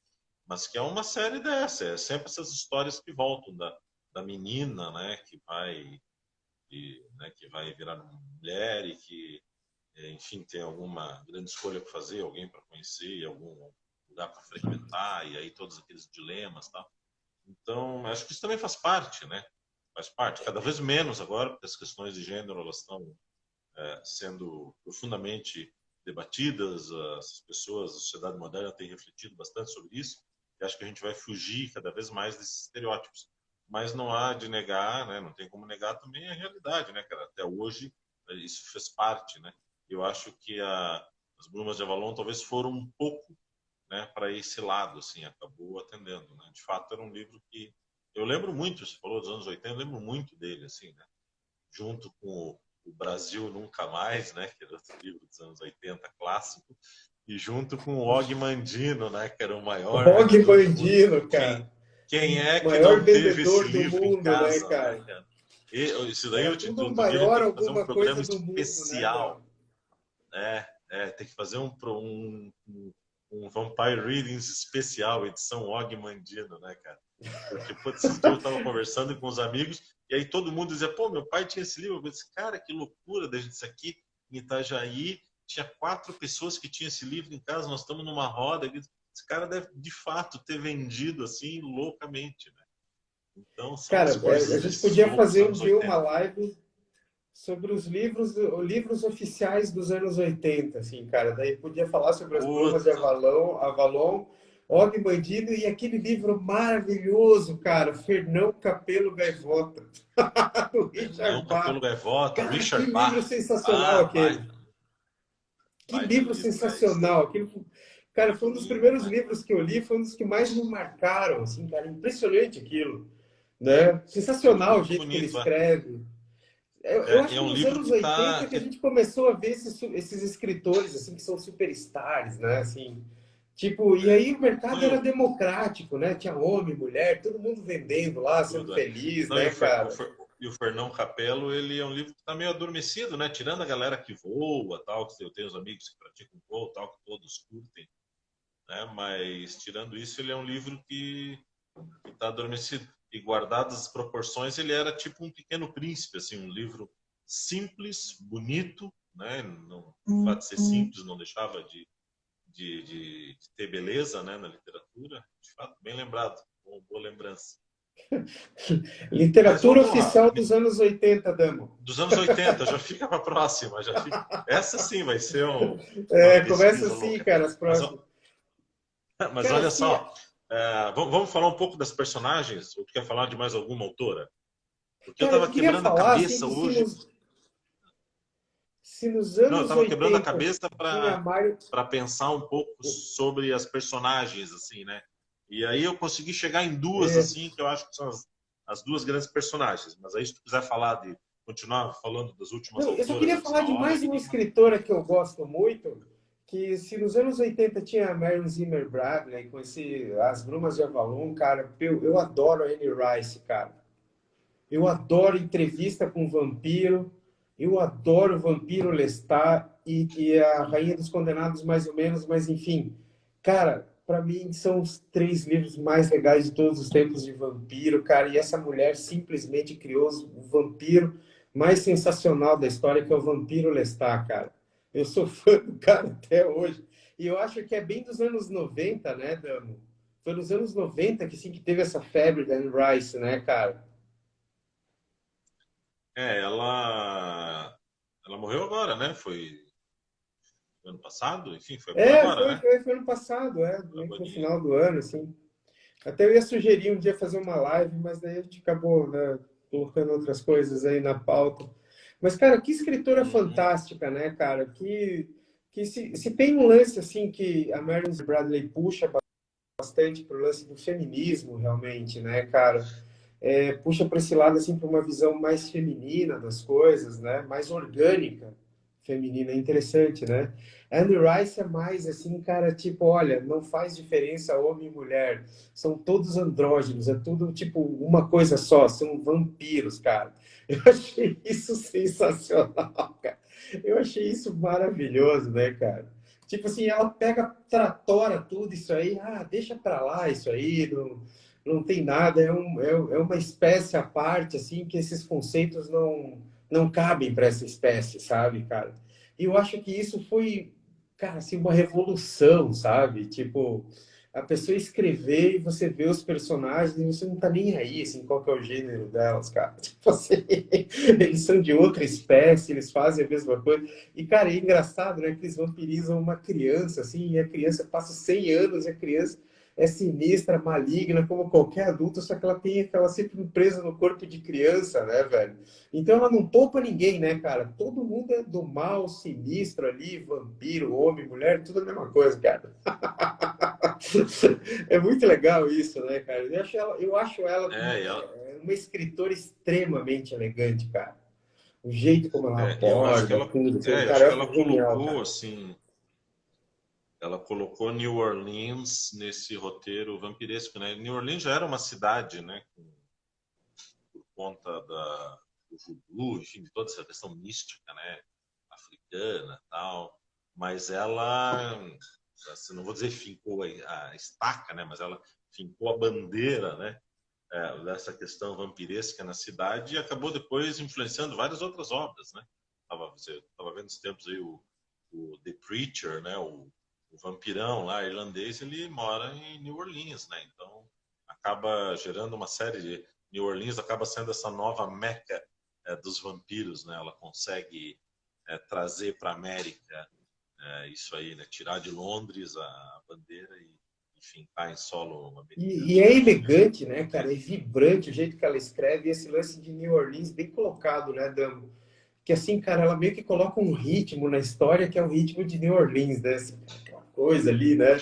mas que é uma série dessa, é sempre essas histórias que voltam da menina, né, que vai virar mulher e que, enfim, tem alguma grande escolha para fazer, alguém para conhecer, algum lugar para frequentar, e aí todos aqueles dilemas, tá? Então, acho que isso também faz parte, né? Faz parte, cada vez menos agora, porque as questões de gênero elas estão sendo profundamente debatidas, as pessoas, a sociedade moderna tem refletido bastante sobre isso, e acho que a gente vai fugir cada vez mais desses estereótipos. Mas não há de negar, né? Não tem como negar também a realidade, né, cara? Até hoje isso fez parte, né? Eu acho que as Brumas de Avalon talvez foram um pouco, né, para esse lado, assim, acabou atendendo, né? De fato, era um livro que eu lembro muito, você falou dos anos 80, eu lembro muito dele, assim, né? Junto com o Brasil Nunca Mais, né, que era outro livro dos anos 80, clássico, e junto com o Og Mandino, né, que era o maior Og vendedor de música. Bandino, cara. Quem é O que maior não teve esse vendedor do livro em mundo, né, casa, né, cara? cara? E, isso daí Era eu tudo o outro dia a gente maior tem que fazer um alguma programa coisa do mundo, né, especial. Dan? Tem que fazer um Vampire Readings especial, edição Og Mandino, né, cara? Porque, putz, esse dia eu tava conversando com os amigos e aí todo mundo dizia, pô, meu pai tinha esse livro. Eu disse, cara, que loucura da gente isso aqui em Itajaí. Tinha 4 pessoas que tinham esse livro em casa, nós estamos numa roda. Esse cara deve, de fato, ter vendido assim loucamente, né? Então, são Cara, as coisas a gente desses podia loucos fazer um anos dia uma 80. live sobre os livros oficiais dos anos 80, assim, cara. Daí podia falar sobre as Brumas de Puta, Avalon, Og Bandido e aquele livro maravilhoso, cara, Fernão Capelo Gaivota, do Richard Fernão Bach. Capelo Gaivota, Cara, que Richard livro Bach. sensacional Ah, aquele. Que baita livro livro, é isso aí. sensacional. Aquele, cara, foi um Livro dos lindo, primeiros né? livros que eu li, foi um dos que mais me marcaram, assim, cara. Impressionante aquilo, né? Livro Sensacional o muito jeito que ele bonito, é. escreve. Eu acho É que um nos livro anos que 80 tá. que a gente começou a ver esses escritores assim que são superstars, né? Assim, tipo, e aí o Não, mercado era democrático, né? Tinha homem, mulher, todo mundo vendendo lá, sendo tudo, é. feliz, Não, né, cara? e o Fernão Capello, ele é um livro que está meio adormecido, né? Tirando a galera que voa, tal, que eu tenho os amigos que praticam voo, tal, que todos curtem, né? Mas tirando isso, ele é um livro que está adormecido. E guardadas as proporções, ele era tipo um Pequeno Príncipe, assim, um livro simples, bonito, né? Não, o fato de ser simples não deixava de ter beleza, né, na literatura. De fato, bem lembrado, boa lembrança. Mas, ô Literatura Conrado, oficial dos anos 80, Damo. dos anos 80, já fica para a próxima. Já fica... Essa sim vai ser uma É, começa pesquisa assim, louca. cara, as Mas, próximas. mas Cara, olha assim, só, vamos falar um pouco das personagens? Ou tu quer falar de mais alguma autora? Porque eu cara, eu estava queria quebrando a falar assim cabeça que hoje. se nos Não, eu anos estava quebrando a 80 cabeça tinha Mário. para pensar um pouco sobre as personagens, assim, né? E aí eu consegui chegar em duas, É, assim, que eu acho que são as duas grandes personagens. Mas aí, se tu quiser falar continuar falando das últimas não, eu só autoras queria antes falar da de hora mais uma aqui. escritora que eu gosto muito, que se nos anos 80 tinha a Marion Zimmer Bradley com As Brumas de Avalon, cara, eu adoro a Anne Rice, cara. Eu adoro entrevista com vampiro, eu adoro Vampiro Lestat e a Rainha dos Condenados mais ou menos, mas enfim, cara, para mim são os 3 livros mais legais de todos os tempos de vampiro, cara, e essa mulher simplesmente criou o vampiro mais sensacional da história, que é o Vampiro Lestat, cara. Eu sou fã do cara até hoje. E eu acho que é bem dos anos 90, né, Damo? Foi nos anos 90 que, sim, que teve essa febre da Anne Rice, né, cara? Ela morreu agora, né? Foi ano passado, enfim, foi por É, agora, né? foi ano passado, Foi meio que no agorinha. final do ano, assim. Até eu ia sugerir um dia fazer uma live, mas daí a gente acabou, né, colocando outras coisas aí na pauta. Mas, cara, que escritora Uhum. fantástica, né, cara? Que se tem um lance, assim, que a Marion Bradley puxa bastante para o lance do feminismo, realmente, né, cara? Puxa para esse lado, assim, para uma visão mais feminina das coisas, né? Mais orgânica feminina. É interessante, né? Anne Rice é mais, assim, cara, tipo, olha, não faz diferença homem e mulher. São todos andrógenos, é tudo, tipo, uma coisa só. São vampiros, cara. Eu achei isso sensacional, cara. Eu achei isso maravilhoso, né, cara? Tipo assim, ela pega, tratora tudo isso aí, deixa pra lá isso aí, não tem nada, é uma espécie à parte, assim, que esses conceitos não cabem para essa espécie, sabe, cara? E eu acho que isso foi, cara, assim, uma revolução, sabe? Tipo, a pessoa escrever e você vê os personagens e você não tá nem aí, assim, qual que é o gênero delas, cara. Tipo assim, eles são de outra espécie, eles fazem a mesma coisa. E, cara, é engraçado, né, que eles vampirizam uma criança, assim, e a criança passa 100 anos e a criança é sinistra, maligna, como qualquer adulto, só que ela tem aquela sempre presa no corpo de criança, né, velho? Então ela não poupa ninguém, né, cara? Todo mundo é do mal, sinistro ali, vampiro, homem, mulher, tudo a mesma coisa, cara. É muito legal isso, né, cara? Eu acho ela É, e ela, uma escritora extremamente elegante, cara. O jeito como ela eu acho que aborda tudo, assim, eu cara, acho eu que acho ela genial, colocou cara. assim, ela colocou New Orleans nesse roteiro vampiresco, né? New Orleans já era uma cidade, né? Por conta do voodoo, enfim, de toda essa questão mística, né? Africana, tal. Mas ela, assim, não vou dizer fincou a estaca, né? Mas ela fincou a bandeira, né? Dessa questão vampiresca na cidade e acabou depois influenciando várias outras obras, né? Tava vendo esses tempos aí o The Preacher, né? O vampirão lá irlandês, ele mora em New Orleans, né? Então acaba gerando uma série de New Orleans acaba sendo essa nova meca dos vampiros, né? Ela consegue trazer para a América isso aí, né? Tirar de Londres a bandeira e fincar em solo americano. E é Eu acho que é elegante, né, cara? É incrível. vibrante o jeito que ela escreve. E esse lance de New Orleans bem colocado, né, Damo? Que assim, cara, ela meio que coloca um ritmo na história que é o ritmo de New Orleans, né? Assim, aquela coisa ali, né?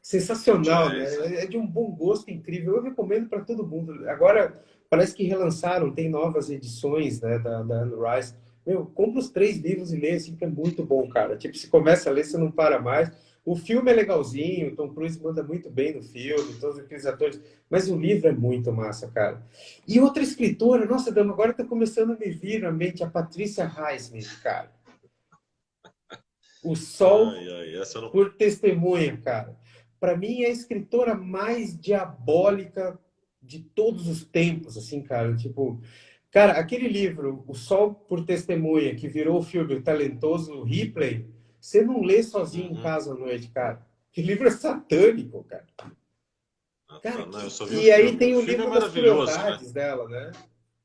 Sensacional, né? Isso aí. É de um bom gosto incrível. Eu recomendo para todo mundo. Agora, parece que relançaram, tem novas edições, né, da Anne Rice. Meu, compra os 3 livros e lê, assim, que é muito bom, cara. Tipo, se começa a ler, você não para mais. O filme é legalzinho, o Tom Cruise manda muito bem no filme, todos aqueles atores, mas o livro é muito massa, cara. E outra escritora, nossa, Dama, agora está começando a me vir na mente a Patrícia Highsmith, cara. O Sol Ai, ai, essa eu não. por Testemunha, cara. Para mim é a escritora mais diabólica de todos os tempos, assim, cara. Tipo, cara, aquele livro, O Sol por Testemunha, que virou o filme O Talentoso Ripley, você não lê sozinho em Uhum. casa à noite, cara. Que livro é satânico, cara. Ah, Cara, tá. Não, eu só vi o e aí filme. O tem o filme é livro das maravilhoso, né? crueldades dela, né?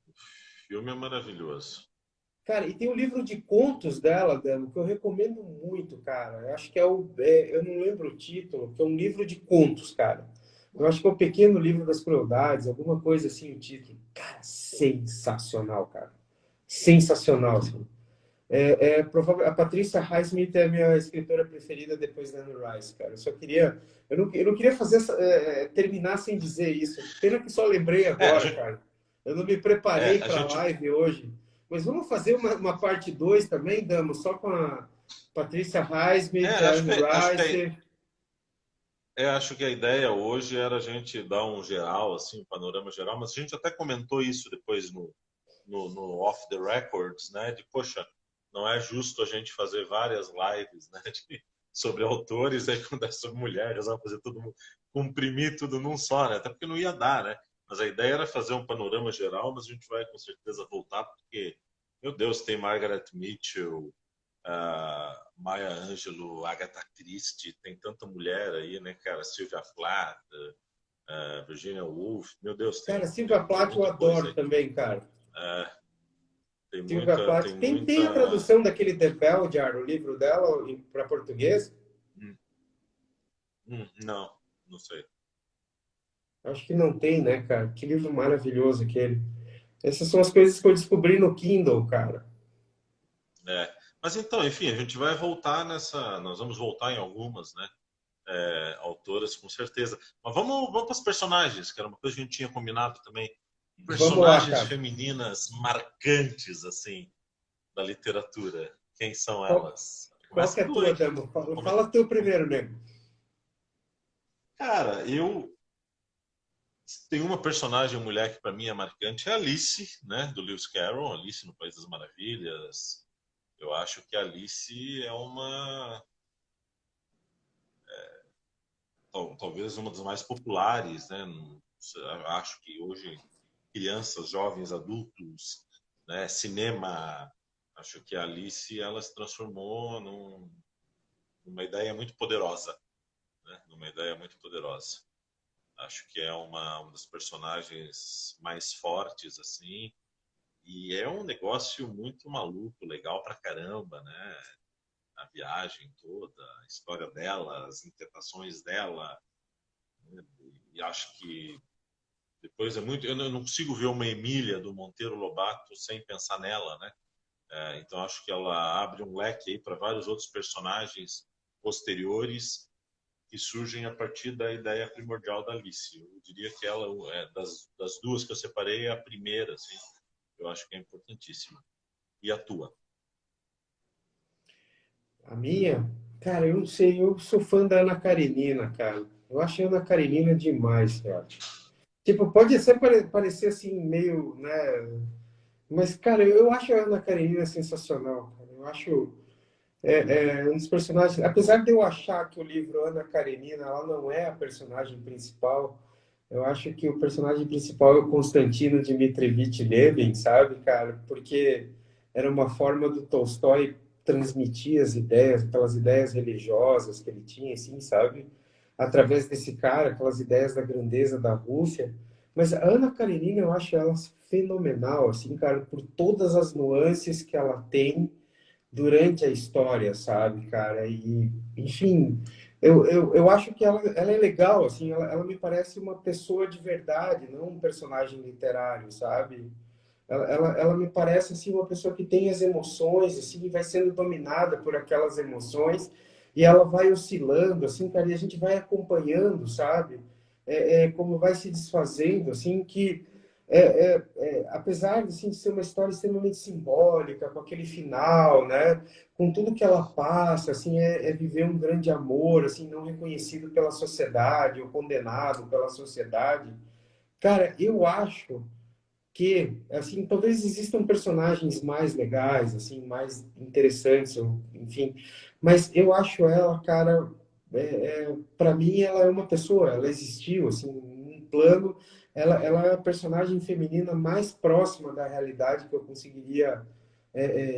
O filme é maravilhoso. Cara, e tem o livro de contos dela, Dano, que eu recomendo muito, cara. Eu acho que eu não lembro o título, que é um livro de contos, cara. Eu acho que é o Pequeno Livro das Crueldades, alguma coisa assim, o título. Cara, sensacional, cara. Sensacional, assim. A Patrícia Highsmith é a minha escritora preferida depois da Anne Rice, cara. Eu só queria. Eu não queria terminar sem dizer isso. Pena que só lembrei É, agora, cara. Eu não me preparei a para a gente. live hoje. Mas vamos fazer uma parte 2 também, Damo, só com a Patrícia Highsmith, a Anne Rice. Acho que a ideia hoje era a gente dar um geral, assim, um panorama geral, mas a gente até comentou isso depois no Off the Records, né? De, poxa, não é justo a gente fazer várias lives, né? Sobre autores, aí quando é sobre mulheres, vamos fazer tudo, comprimir tudo num só, né? Até porque não ia dar, né? Mas a ideia era fazer um panorama geral, mas a gente vai com certeza voltar, porque, meu Deus, tem Margaret Mitchell, Maya Angelou, Agatha Christie, tem tanta mulher aí, né, cara? Sylvia Plath, Virginia Woolf, meu Deus, Cara, Silvia tem Plath eu muita coisa adoro aí. também, cara. É, Silvia Plath. tem Tem a muita. tradução daquele The Bell Jar, o livro dela, para português? Hum, não, não sei. Acho que não tem, né, cara? Que livro maravilhoso aquele. Essas são as coisas que eu descobri no Kindle, cara. É. Mas então, enfim, a gente vai voltar nós vamos voltar em algumas, né? Autoras, com certeza. Mas vamos para os personagens, que era uma coisa que a gente tinha combinado também. Vamos lá, Personagens cara. femininas marcantes, assim, da literatura. Quem são Qual, elas? qual que Começa é a tu tua, aí. Dama? Come- Fala tu primeiro, nego. Cara, eu tenho uma personagem mulher que para mim é marcante, é a Alice, né, do Lewis Carroll, Alice no País das Maravilhas. Eu acho que a Alice é talvez uma das mais populares, né? Acho que hoje crianças, jovens, adultos, né? Cinema, acho que a Alice ela se transformou numa ideia muito poderosa, né? Numa ideia muito poderosa. Acho que é uma das personagens mais fortes assim, e é um negócio muito maluco, legal pra caramba, né? A viagem toda, a história dela, as interpretações dela, né? E acho que depois é muito. Eu não consigo ver uma Emília do Monteiro Lobato sem pensar nela, né? Então acho que ela abre um leque aí para vários outros personagens posteriores que surgem a partir da ideia primordial da Alice. Eu diria que ela é das duas que eu separei é a primeira, assim. Eu acho que é importantíssima. E a tua? A minha, cara, eu não sei, eu sou fã da Ana Karenina, cara. Eu acho a Ana Karenina demais, cara. Tipo, pode até parecer assim, meio, né? Mas, cara, eu acho a Ana Karenina sensacional, cara. Eu acho um dos personagens. Apesar de eu achar que o livro Ana Karenina ela não é a personagem principal, eu acho que o personagem principal é o Constantino Dmitrievich Levin, sabe, cara? Porque era uma forma do Tolstói transmitir as ideias, aquelas ideias religiosas que ele tinha, assim, sabe? Através desse cara, aquelas ideias da grandeza da Rússia. Mas a Ana Karenina, eu acho ela fenomenal, assim, cara, por todas as nuances que ela tem durante a história, sabe, cara? E, enfim, eu acho que ela é legal, assim, ela me parece uma pessoa de verdade, não um personagem literário, sabe? Ela me parece, assim, uma pessoa que tem as emoções, assim, vai sendo dominada por aquelas emoções e ela vai oscilando, assim, cara, e a gente vai acompanhando, sabe? Como vai se desfazendo, assim, que apesar assim, de ser uma história extremamente simbólica, com aquele final, né, com tudo que ela passa, assim, viver um grande amor, assim, não reconhecido pela sociedade ou condenado pela sociedade. Cara, eu acho que, assim, talvez existam personagens mais legais, assim, mais interessantes, ou, enfim, mas eu acho ela, cara, para mim ela é uma pessoa, ela existiu, assim, um plano, ela é a personagem feminina mais próxima da realidade que eu conseguiria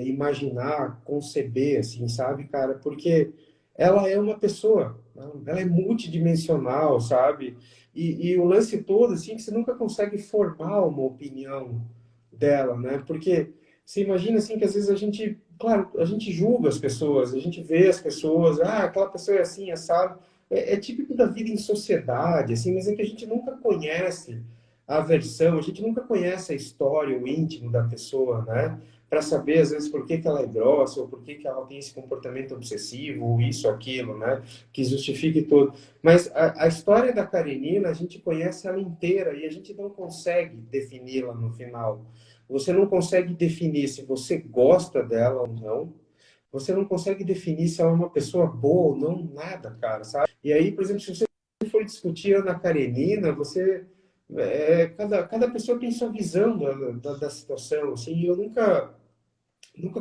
imaginar, conceber, assim, sabe, cara, porque ela é uma pessoa, ela é multidimensional, sabe? E o lance todo, assim, que você nunca consegue formar uma opinião dela, né? Porque você imagina, assim, que às vezes a gente, claro, a gente julga as pessoas, a gente vê as pessoas, aquela pessoa é assim, sabe? É típico da vida em sociedade, assim, mas é que a gente nunca conhece a versão, a gente nunca conhece a história, o íntimo da pessoa, né? Para saber, às vezes, por que ela é grossa, ou por que ela tem esse comportamento obsessivo, ou isso, aquilo, né? Que justifique tudo. Mas a história da Karenina, a gente conhece ela inteira e a gente não consegue defini-la no final. Você não consegue definir se você gosta dela ou não. Você não consegue definir se ela é uma pessoa boa ou não, nada, cara, sabe? E aí, por exemplo, se você for discutir a Ana Karenina, você... cada pessoa tem sua visão da situação, assim, e eu nunca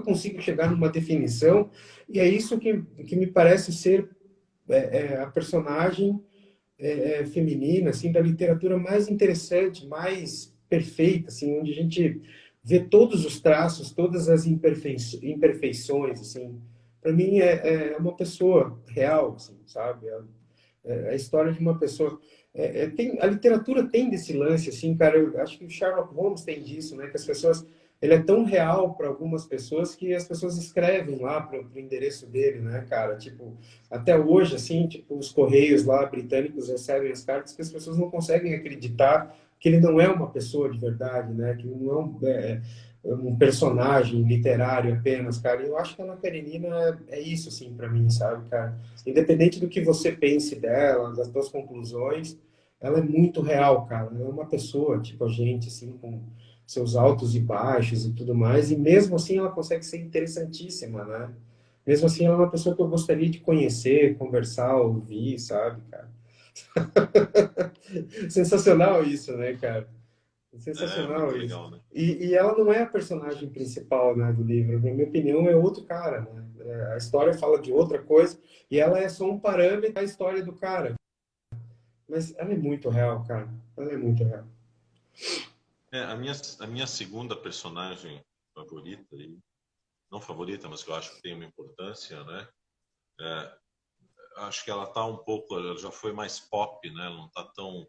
consigo chegar numa definição, e é isso que me parece ser a personagem feminina, assim, da literatura mais interessante, mais perfeita, assim, onde a gente vê todos os traços, todas as imperfeições, assim. Para mim é uma pessoa real, assim, sabe? A história de uma pessoa. A literatura tem desse lance, assim, cara. Eu acho que o Sherlock Holmes tem disso, né? Que as pessoas. Ele é tão real para algumas pessoas que as pessoas escrevem lá para o endereço dele, né, cara? Tipo, até hoje, assim, tipo, os correios lá britânicos recebem as cartas que as pessoas não conseguem acreditar que ele não é uma pessoa de verdade, né? Que não um personagem literário apenas, cara. E eu acho que a Ana Karenina é isso, assim, para mim, sabe, cara? Independente do que você pense dela, das suas conclusões, ela é muito real, cara. Ela é uma pessoa, tipo a gente, assim, com seus altos e baixos e tudo mais, e mesmo assim ela consegue ser interessantíssima, né? Mesmo assim ela é uma pessoa que eu gostaria de conhecer, conversar, ouvir, sabe, cara? Sensacional isso, né, cara? É Sensacional muito isso. legal, né? E ela não é a personagem principal, né, do livro. Na minha opinião, é outro cara, né? A história fala de outra coisa e ela é só um parâmetro da história do cara. Mas ela é muito real, cara. Ela é muito real. A minha segunda personagem favorita, e não favorita, mas que eu acho que tem uma importância, né? Acho que ela tá um pouco, ela já foi mais pop, né? Ela não tá tão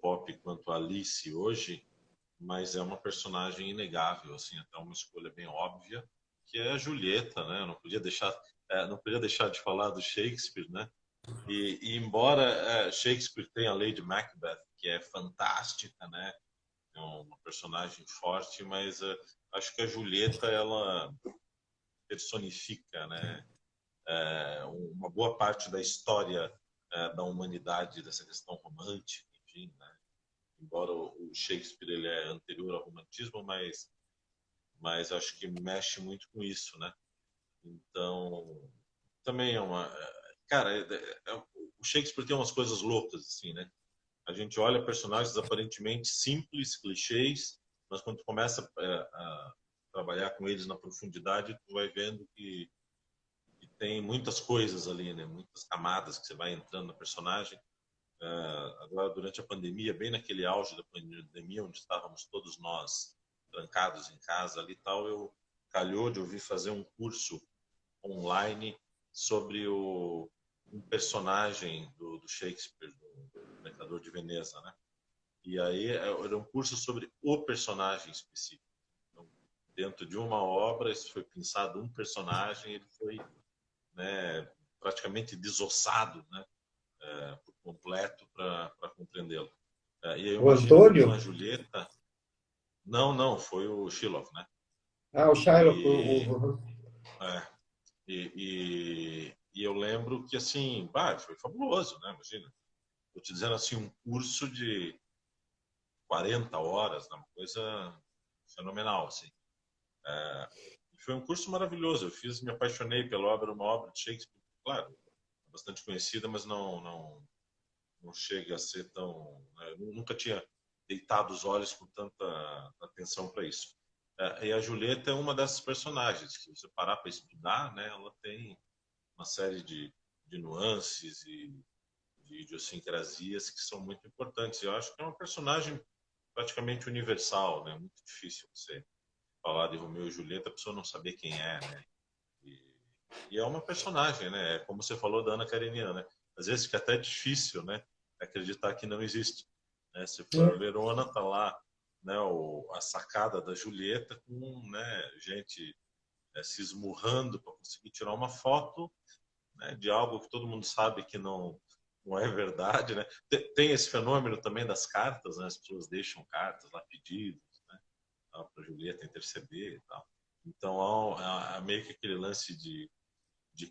pop quanto a Alice hoje, mas é uma personagem inegável, assim, até uma escolha bem óbvia, que é a Julieta, né? Eu não podia deixar de falar do Shakespeare, né? E embora Shakespeare tenha a Lady Macbeth, que é fantástica, né? É uma personagem forte, mas acho que a Julieta ela personifica, né? Uma boa parte da história da humanidade, dessa questão romântica, enfim, né? Embora o Shakespeare ele é anterior ao romantismo, mas acho que mexe muito com isso, né? Então, também é uma. Cara, o Shakespeare tem umas coisas loucas, assim, né? A gente olha personagens aparentemente simples, clichês, mas quando tu começa a trabalhar com eles na profundidade, tu vai vendo que tem muitas coisas ali, né? Muitas camadas que você vai entrando no personagem. Agora, durante a pandemia, bem naquele auge da pandemia, onde estávamos todos nós trancados em casa ali e tal, eu calhou de ouvir fazer um curso online sobre um personagem do Shakespeare, do Mercador de Veneza, né? E aí era um curso sobre o personagem específico. Então, dentro de uma obra, isso foi pensado um personagem, ele foi, né, praticamente desossado, né, por completo para compreendê-lo. E aí eu O imagino que com a Antônio? Julieta, não, foi o Shylock, né? Ah, o Shylock. E, é, e eu lembro que assim, foi fabuloso, né? Imagina, estou te dizendo assim, um curso de 40 horas, né? Uma coisa fenomenal, assim. Foi um curso maravilhoso. Eu fiz, me apaixonei pela obra, uma obra de Shakespeare, claro, bastante conhecida, mas não chega a ser tão. Né, eu nunca tinha deitado os olhos com tanta atenção para isso. E a Julieta é uma dessas personagens que, se você parar para estudar, né, ela tem uma série de nuances e de idiosincrasias que são muito importantes. Eu acho que é uma personagem praticamente universal, né? Muito difícil você falar de Romeu e Julieta, a pessoa não saber quem é, né? E, e é uma personagem, né? É como você falou da Ana Karenina, né? Às vezes fica até difícil, né? Acreditar que não existe. Né? Se for Verona, tá lá, né? A sacada da Julieta com, né? Gente se esmurrando para conseguir tirar uma foto, né? De algo que todo mundo sabe que não é verdade, né? Tem esse fenômeno também das cartas, né? As pessoas deixam cartas lá pedidos, né? Para Julieta interceder e tal. Então há meio que aquele lance de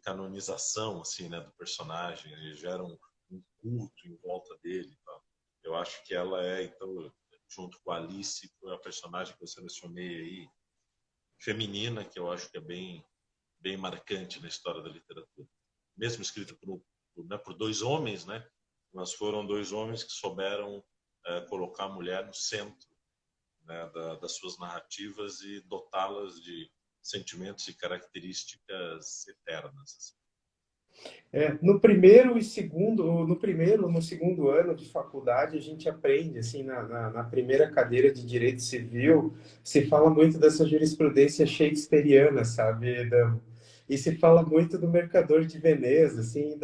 canonização assim, né, do personagem, ele gera um culto em volta dele. Tá? Eu acho que ela é, então, junto com a Alice, foi a personagem que eu selecionei aí, feminina, que eu acho que é bem marcante na história da literatura. Mesmo escrita por dois homens, né, mas foram dois homens que souberam colocar a mulher no centro, né, das suas narrativas e dotá-las de sentimentos e características eternas. Assim. No primeiro e segundo, no segundo ano de faculdade, a gente aprende, assim, na primeira cadeira de Direito Civil, se fala muito dessa jurisprudência shakespeariana, sabe? E se fala muito do Mercador de Veneza, assim,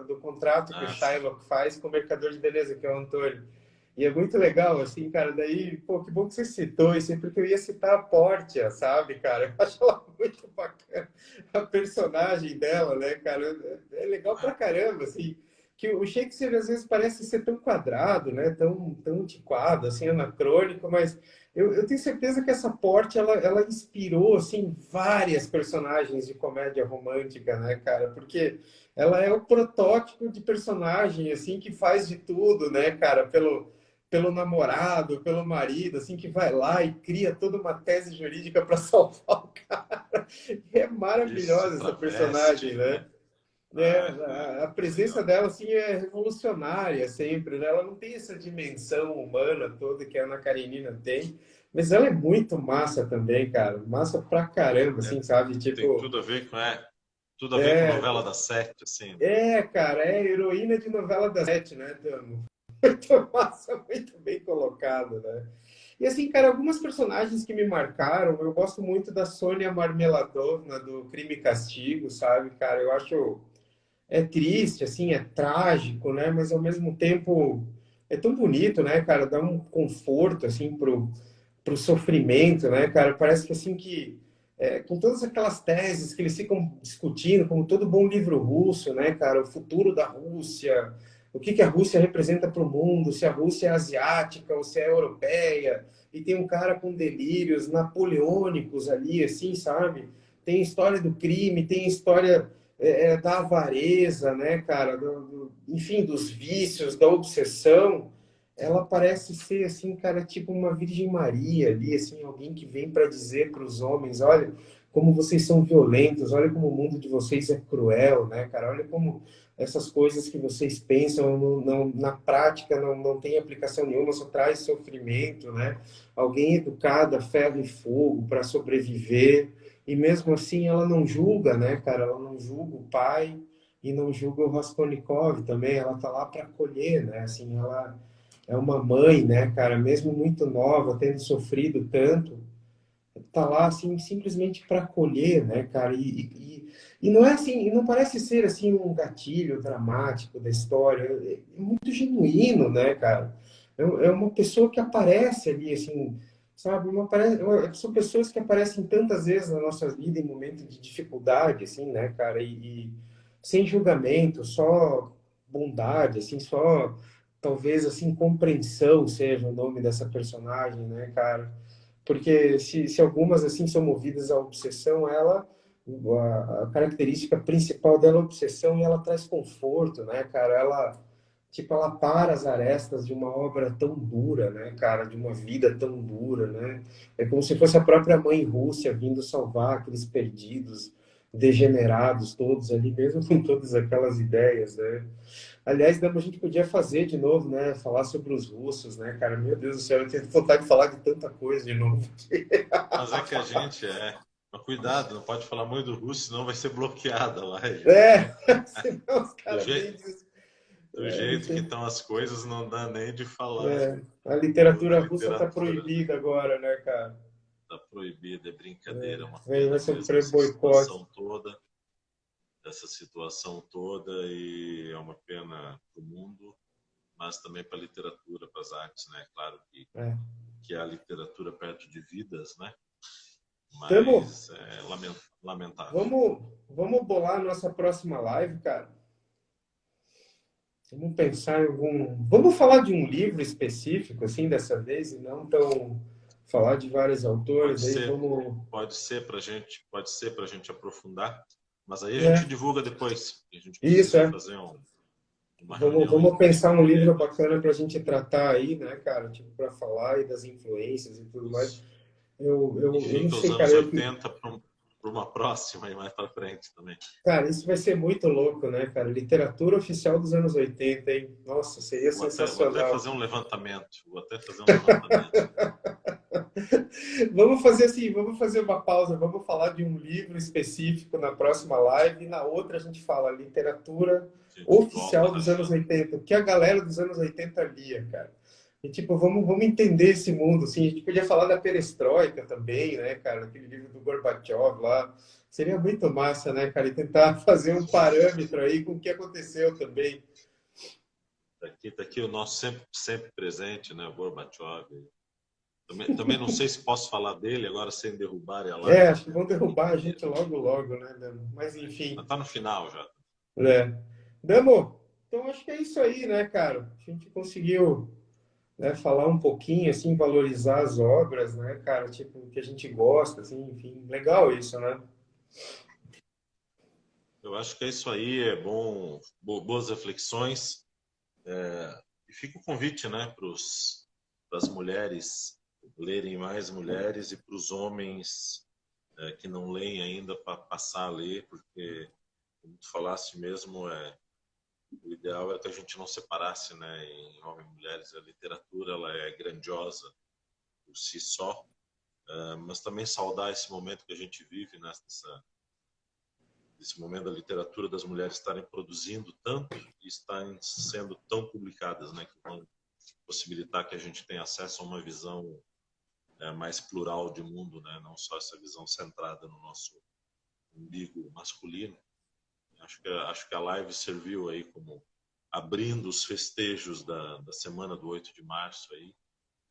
do contrato que o Sim. Shylock faz com o Mercador de Veneza, que é o Antônio. E é muito legal, assim, cara. Daí, pô, que bom que você citou isso, porque eu ia citar a Portia, sabe, cara? Eu acho ela muito bacana, a personagem dela, né, cara? É legal pra caramba, assim. Que o Shakespeare às vezes parece ser tão quadrado, né? Tão antiquado, assim, anacrônico, mas eu tenho certeza que essa Portia, ela inspirou, assim, várias personagens de comédia romântica, né, cara? Porque ela é o protótipo de personagem, assim, que faz de tudo, né, cara? Pelo namorado, pelo marido, assim, que vai lá e cria toda uma tese jurídica para salvar o cara. É Isso, se maravilhosa essa personagem, traveste, né? né? A Muito presença legal. dela, assim, é revolucionária sempre, né? Ela não tem essa dimensão humana toda que a Ana Karenina tem, mas ela é muito massa também, cara. Massa pra caramba, É, assim, sabe? tem Tipo, tudo a ver com novela das sete, assim. Né? cara, é heroína de novela das sete, né, Tamo? Muito massa, muito bem colocado, né? E assim, cara, algumas personagens que me marcaram, eu gosto muito da Sônia Marmeladovna, do Crime e Castigo, sabe, cara? Eu acho é triste, assim, é trágico, né? Mas ao mesmo tempo é tão bonito, né, cara? Dá um conforto, assim, pro sofrimento, né, cara? Parece que, assim, que com todas aquelas teses que eles ficam discutindo, como todo bom livro russo, né, cara? O futuro da Rússia, o que que a Rússia representa para o mundo, se a Rússia é asiática ou se é europeia, e tem um cara com delírios napoleônicos ali, assim, sabe? Tem história do crime, tem história da avareza, né, cara? Enfim, dos vícios, da obsessão. Ela parece ser, assim, cara, tipo uma Virgem Maria ali, assim, alguém que vem para dizer para os homens: olha como vocês são violentos, olha como o mundo de vocês é cruel, né, cara? Olha como essas coisas que vocês pensam na prática não tem aplicação nenhuma, só traz sofrimento, né? Alguém educada, ferro e fogo para sobreviver, e mesmo assim ela não julga, né, cara? Ela não julga o pai e não julga o Raskolnikov também, ela tá lá para acolher, né? Assim, ela é uma mãe, né, cara, mesmo muito nova, tendo sofrido tanto, tá lá assim simplesmente para acolher, né, cara? E não é assim, e não parece ser assim um gatilho dramático da história, é muito genuíno, né, cara? É uma pessoa que aparece ali, assim, sabe? São pessoas que aparecem tantas vezes na nossa vida em momentos de dificuldade, assim, né, cara? E sem julgamento, só bondade, assim, só talvez assim compreensão seja o nome dessa personagem, né, cara? Porque se algumas assim são movidas à obsessão, a característica principal dela é a obsessão e ela traz conforto, né, cara? Ela para as arestas de uma obra tão dura, né, cara? De uma vida tão dura, né? É como se fosse a própria mãe Rússia vindo salvar aqueles perdidos, degenerados todos ali, mesmo com todas aquelas ideias, né? Aliás, a gente podia fazer de novo, né? Falar sobre os russos, né, cara? Meu Deus do céu, eu tenho vontade de falar de tanta coisa de novo. Mas é que a gente é. Mas cuidado, não pode falar muito do russo, senão vai ser bloqueada a live. É, senão os Do, caras je... vêm Do jeito que estão as coisas, não dá nem de falar a da literatura russa tá literatura. proibida agora, né, cara? Está proibida, é brincadeira, é uma Vai pena mesmo sofrer boicote. essa situação toda, e é uma pena para o mundo, mas também para a literatura, para as artes, né? Claro É. que a literatura perto de vidas, né? Tamo, Mas é lamentável. vamos bolar a nossa próxima live, cara. Vamos pensar em algum. Vamos falar de um livro específico, assim, dessa vez, e não tão falar de vários Pode autores aí. ser, Vamos. pode ser para a gente aprofundar, mas aí a gente É, divulga depois. A gente isso, precisa é. fazer uma Vamos, reunião vamos entre mim e pensar um livro colega. bacana para a gente tratar aí, né, cara? Tipo, para falar e das influências e tudo mais. Isso. E Eu não fica os sei, anos cara. 80 para uma próxima e mais para frente também. Cara, isso vai ser muito louco, né, cara? Literatura oficial dos anos 80, hein? Nossa, seria Vou até sensacional. fazer um levantamento. Vou até fazer um levantamento. Vamos fazer assim, vamos fazer uma pausa, vamos falar de um livro específico na próxima live e na outra a gente fala literatura A gente volta oficial dos anos rachando. 80, o que a galera dos anos 80 lia, cara. E tipo, vamos entender esse mundo, assim, a gente podia falar da perestroika também, né, cara, aquele livro do Gorbachev lá. Seria muito massa, né, cara, e tentar fazer um parâmetro aí com o que aconteceu também. Tá aqui o nosso sempre presente, né, o Gorbachev. Também não sei se posso falar dele agora sem derrubar a É, live. acho que vão derrubar a gente logo, logo, né, Damo? Mas Mas enfim. tá no final já. É. Damo, então acho que é isso aí, né, cara? A gente conseguiu, né, falar um pouquinho, assim, valorizar as obras, né, cara? Tipo, que a gente gosta, assim, enfim. Legal isso, né? Eu acho que é isso aí, é bom, boas reflexões. E fica o convite, né, para as mulheres lerem mais mulheres e para os homens que não leem ainda para passar a ler, porque, como tu falaste mesmo, o ideal é que a gente não separasse, né, em homens e mulheres. A literatura ela é grandiosa por si só, mas também saudar esse momento que a gente vive, nesse momento da literatura, das mulheres estarem produzindo tanto e estão sendo tão publicadas, né, que vão possibilitar que a gente tenha acesso a uma visão mais plural de mundo, né, não só essa visão centrada no nosso umbigo masculino. Acho que a live serviu aí como abrindo os festejos da semana do 8 de março aí,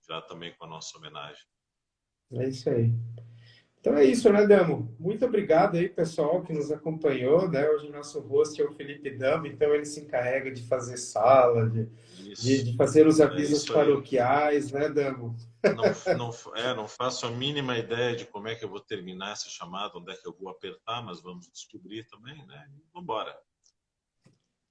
já também com a nossa homenagem. É isso aí. Então é isso, né, Damo? Muito obrigado aí, pessoal, que nos acompanhou, né? Hoje o nosso host é o Felipe Damo, então ele se encarrega de fazer sala, de fazer os avisos paroquiais, né, Damo? Não faço a mínima ideia de como é que eu vou terminar essa chamada, onde é que eu vou apertar, mas vamos descobrir também, né? Vamos embora.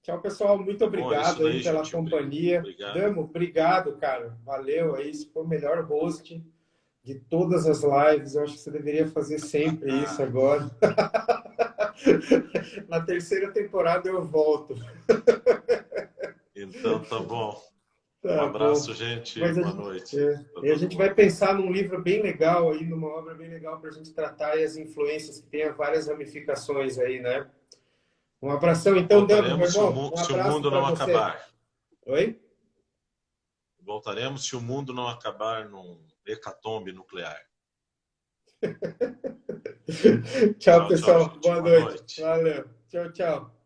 Tchau, pessoal. Muito obrigado aí pela gente, companhia. obrigado. Damo, obrigado, cara. Valeu aí. Esse foi o melhor host de todas as lives. Eu acho que você deveria fazer sempre isso agora. Na terceira temporada eu volto. Então, tá bom. Tá um abraço, bom. gente. Mas Boa noite. E a gente vai pensar num livro bem legal aí, numa obra bem legal para a gente tratar aí as influências que tem várias ramificações aí, né? Um abração, então, Damo, meu irmão. Um se o abraço mundo para não você. acabar. Oi? Voltaremos se o mundo não acabar num hecatombe nuclear. Tchau, pessoal. Tchau, Boa noite. Valeu. Tchau, tchau.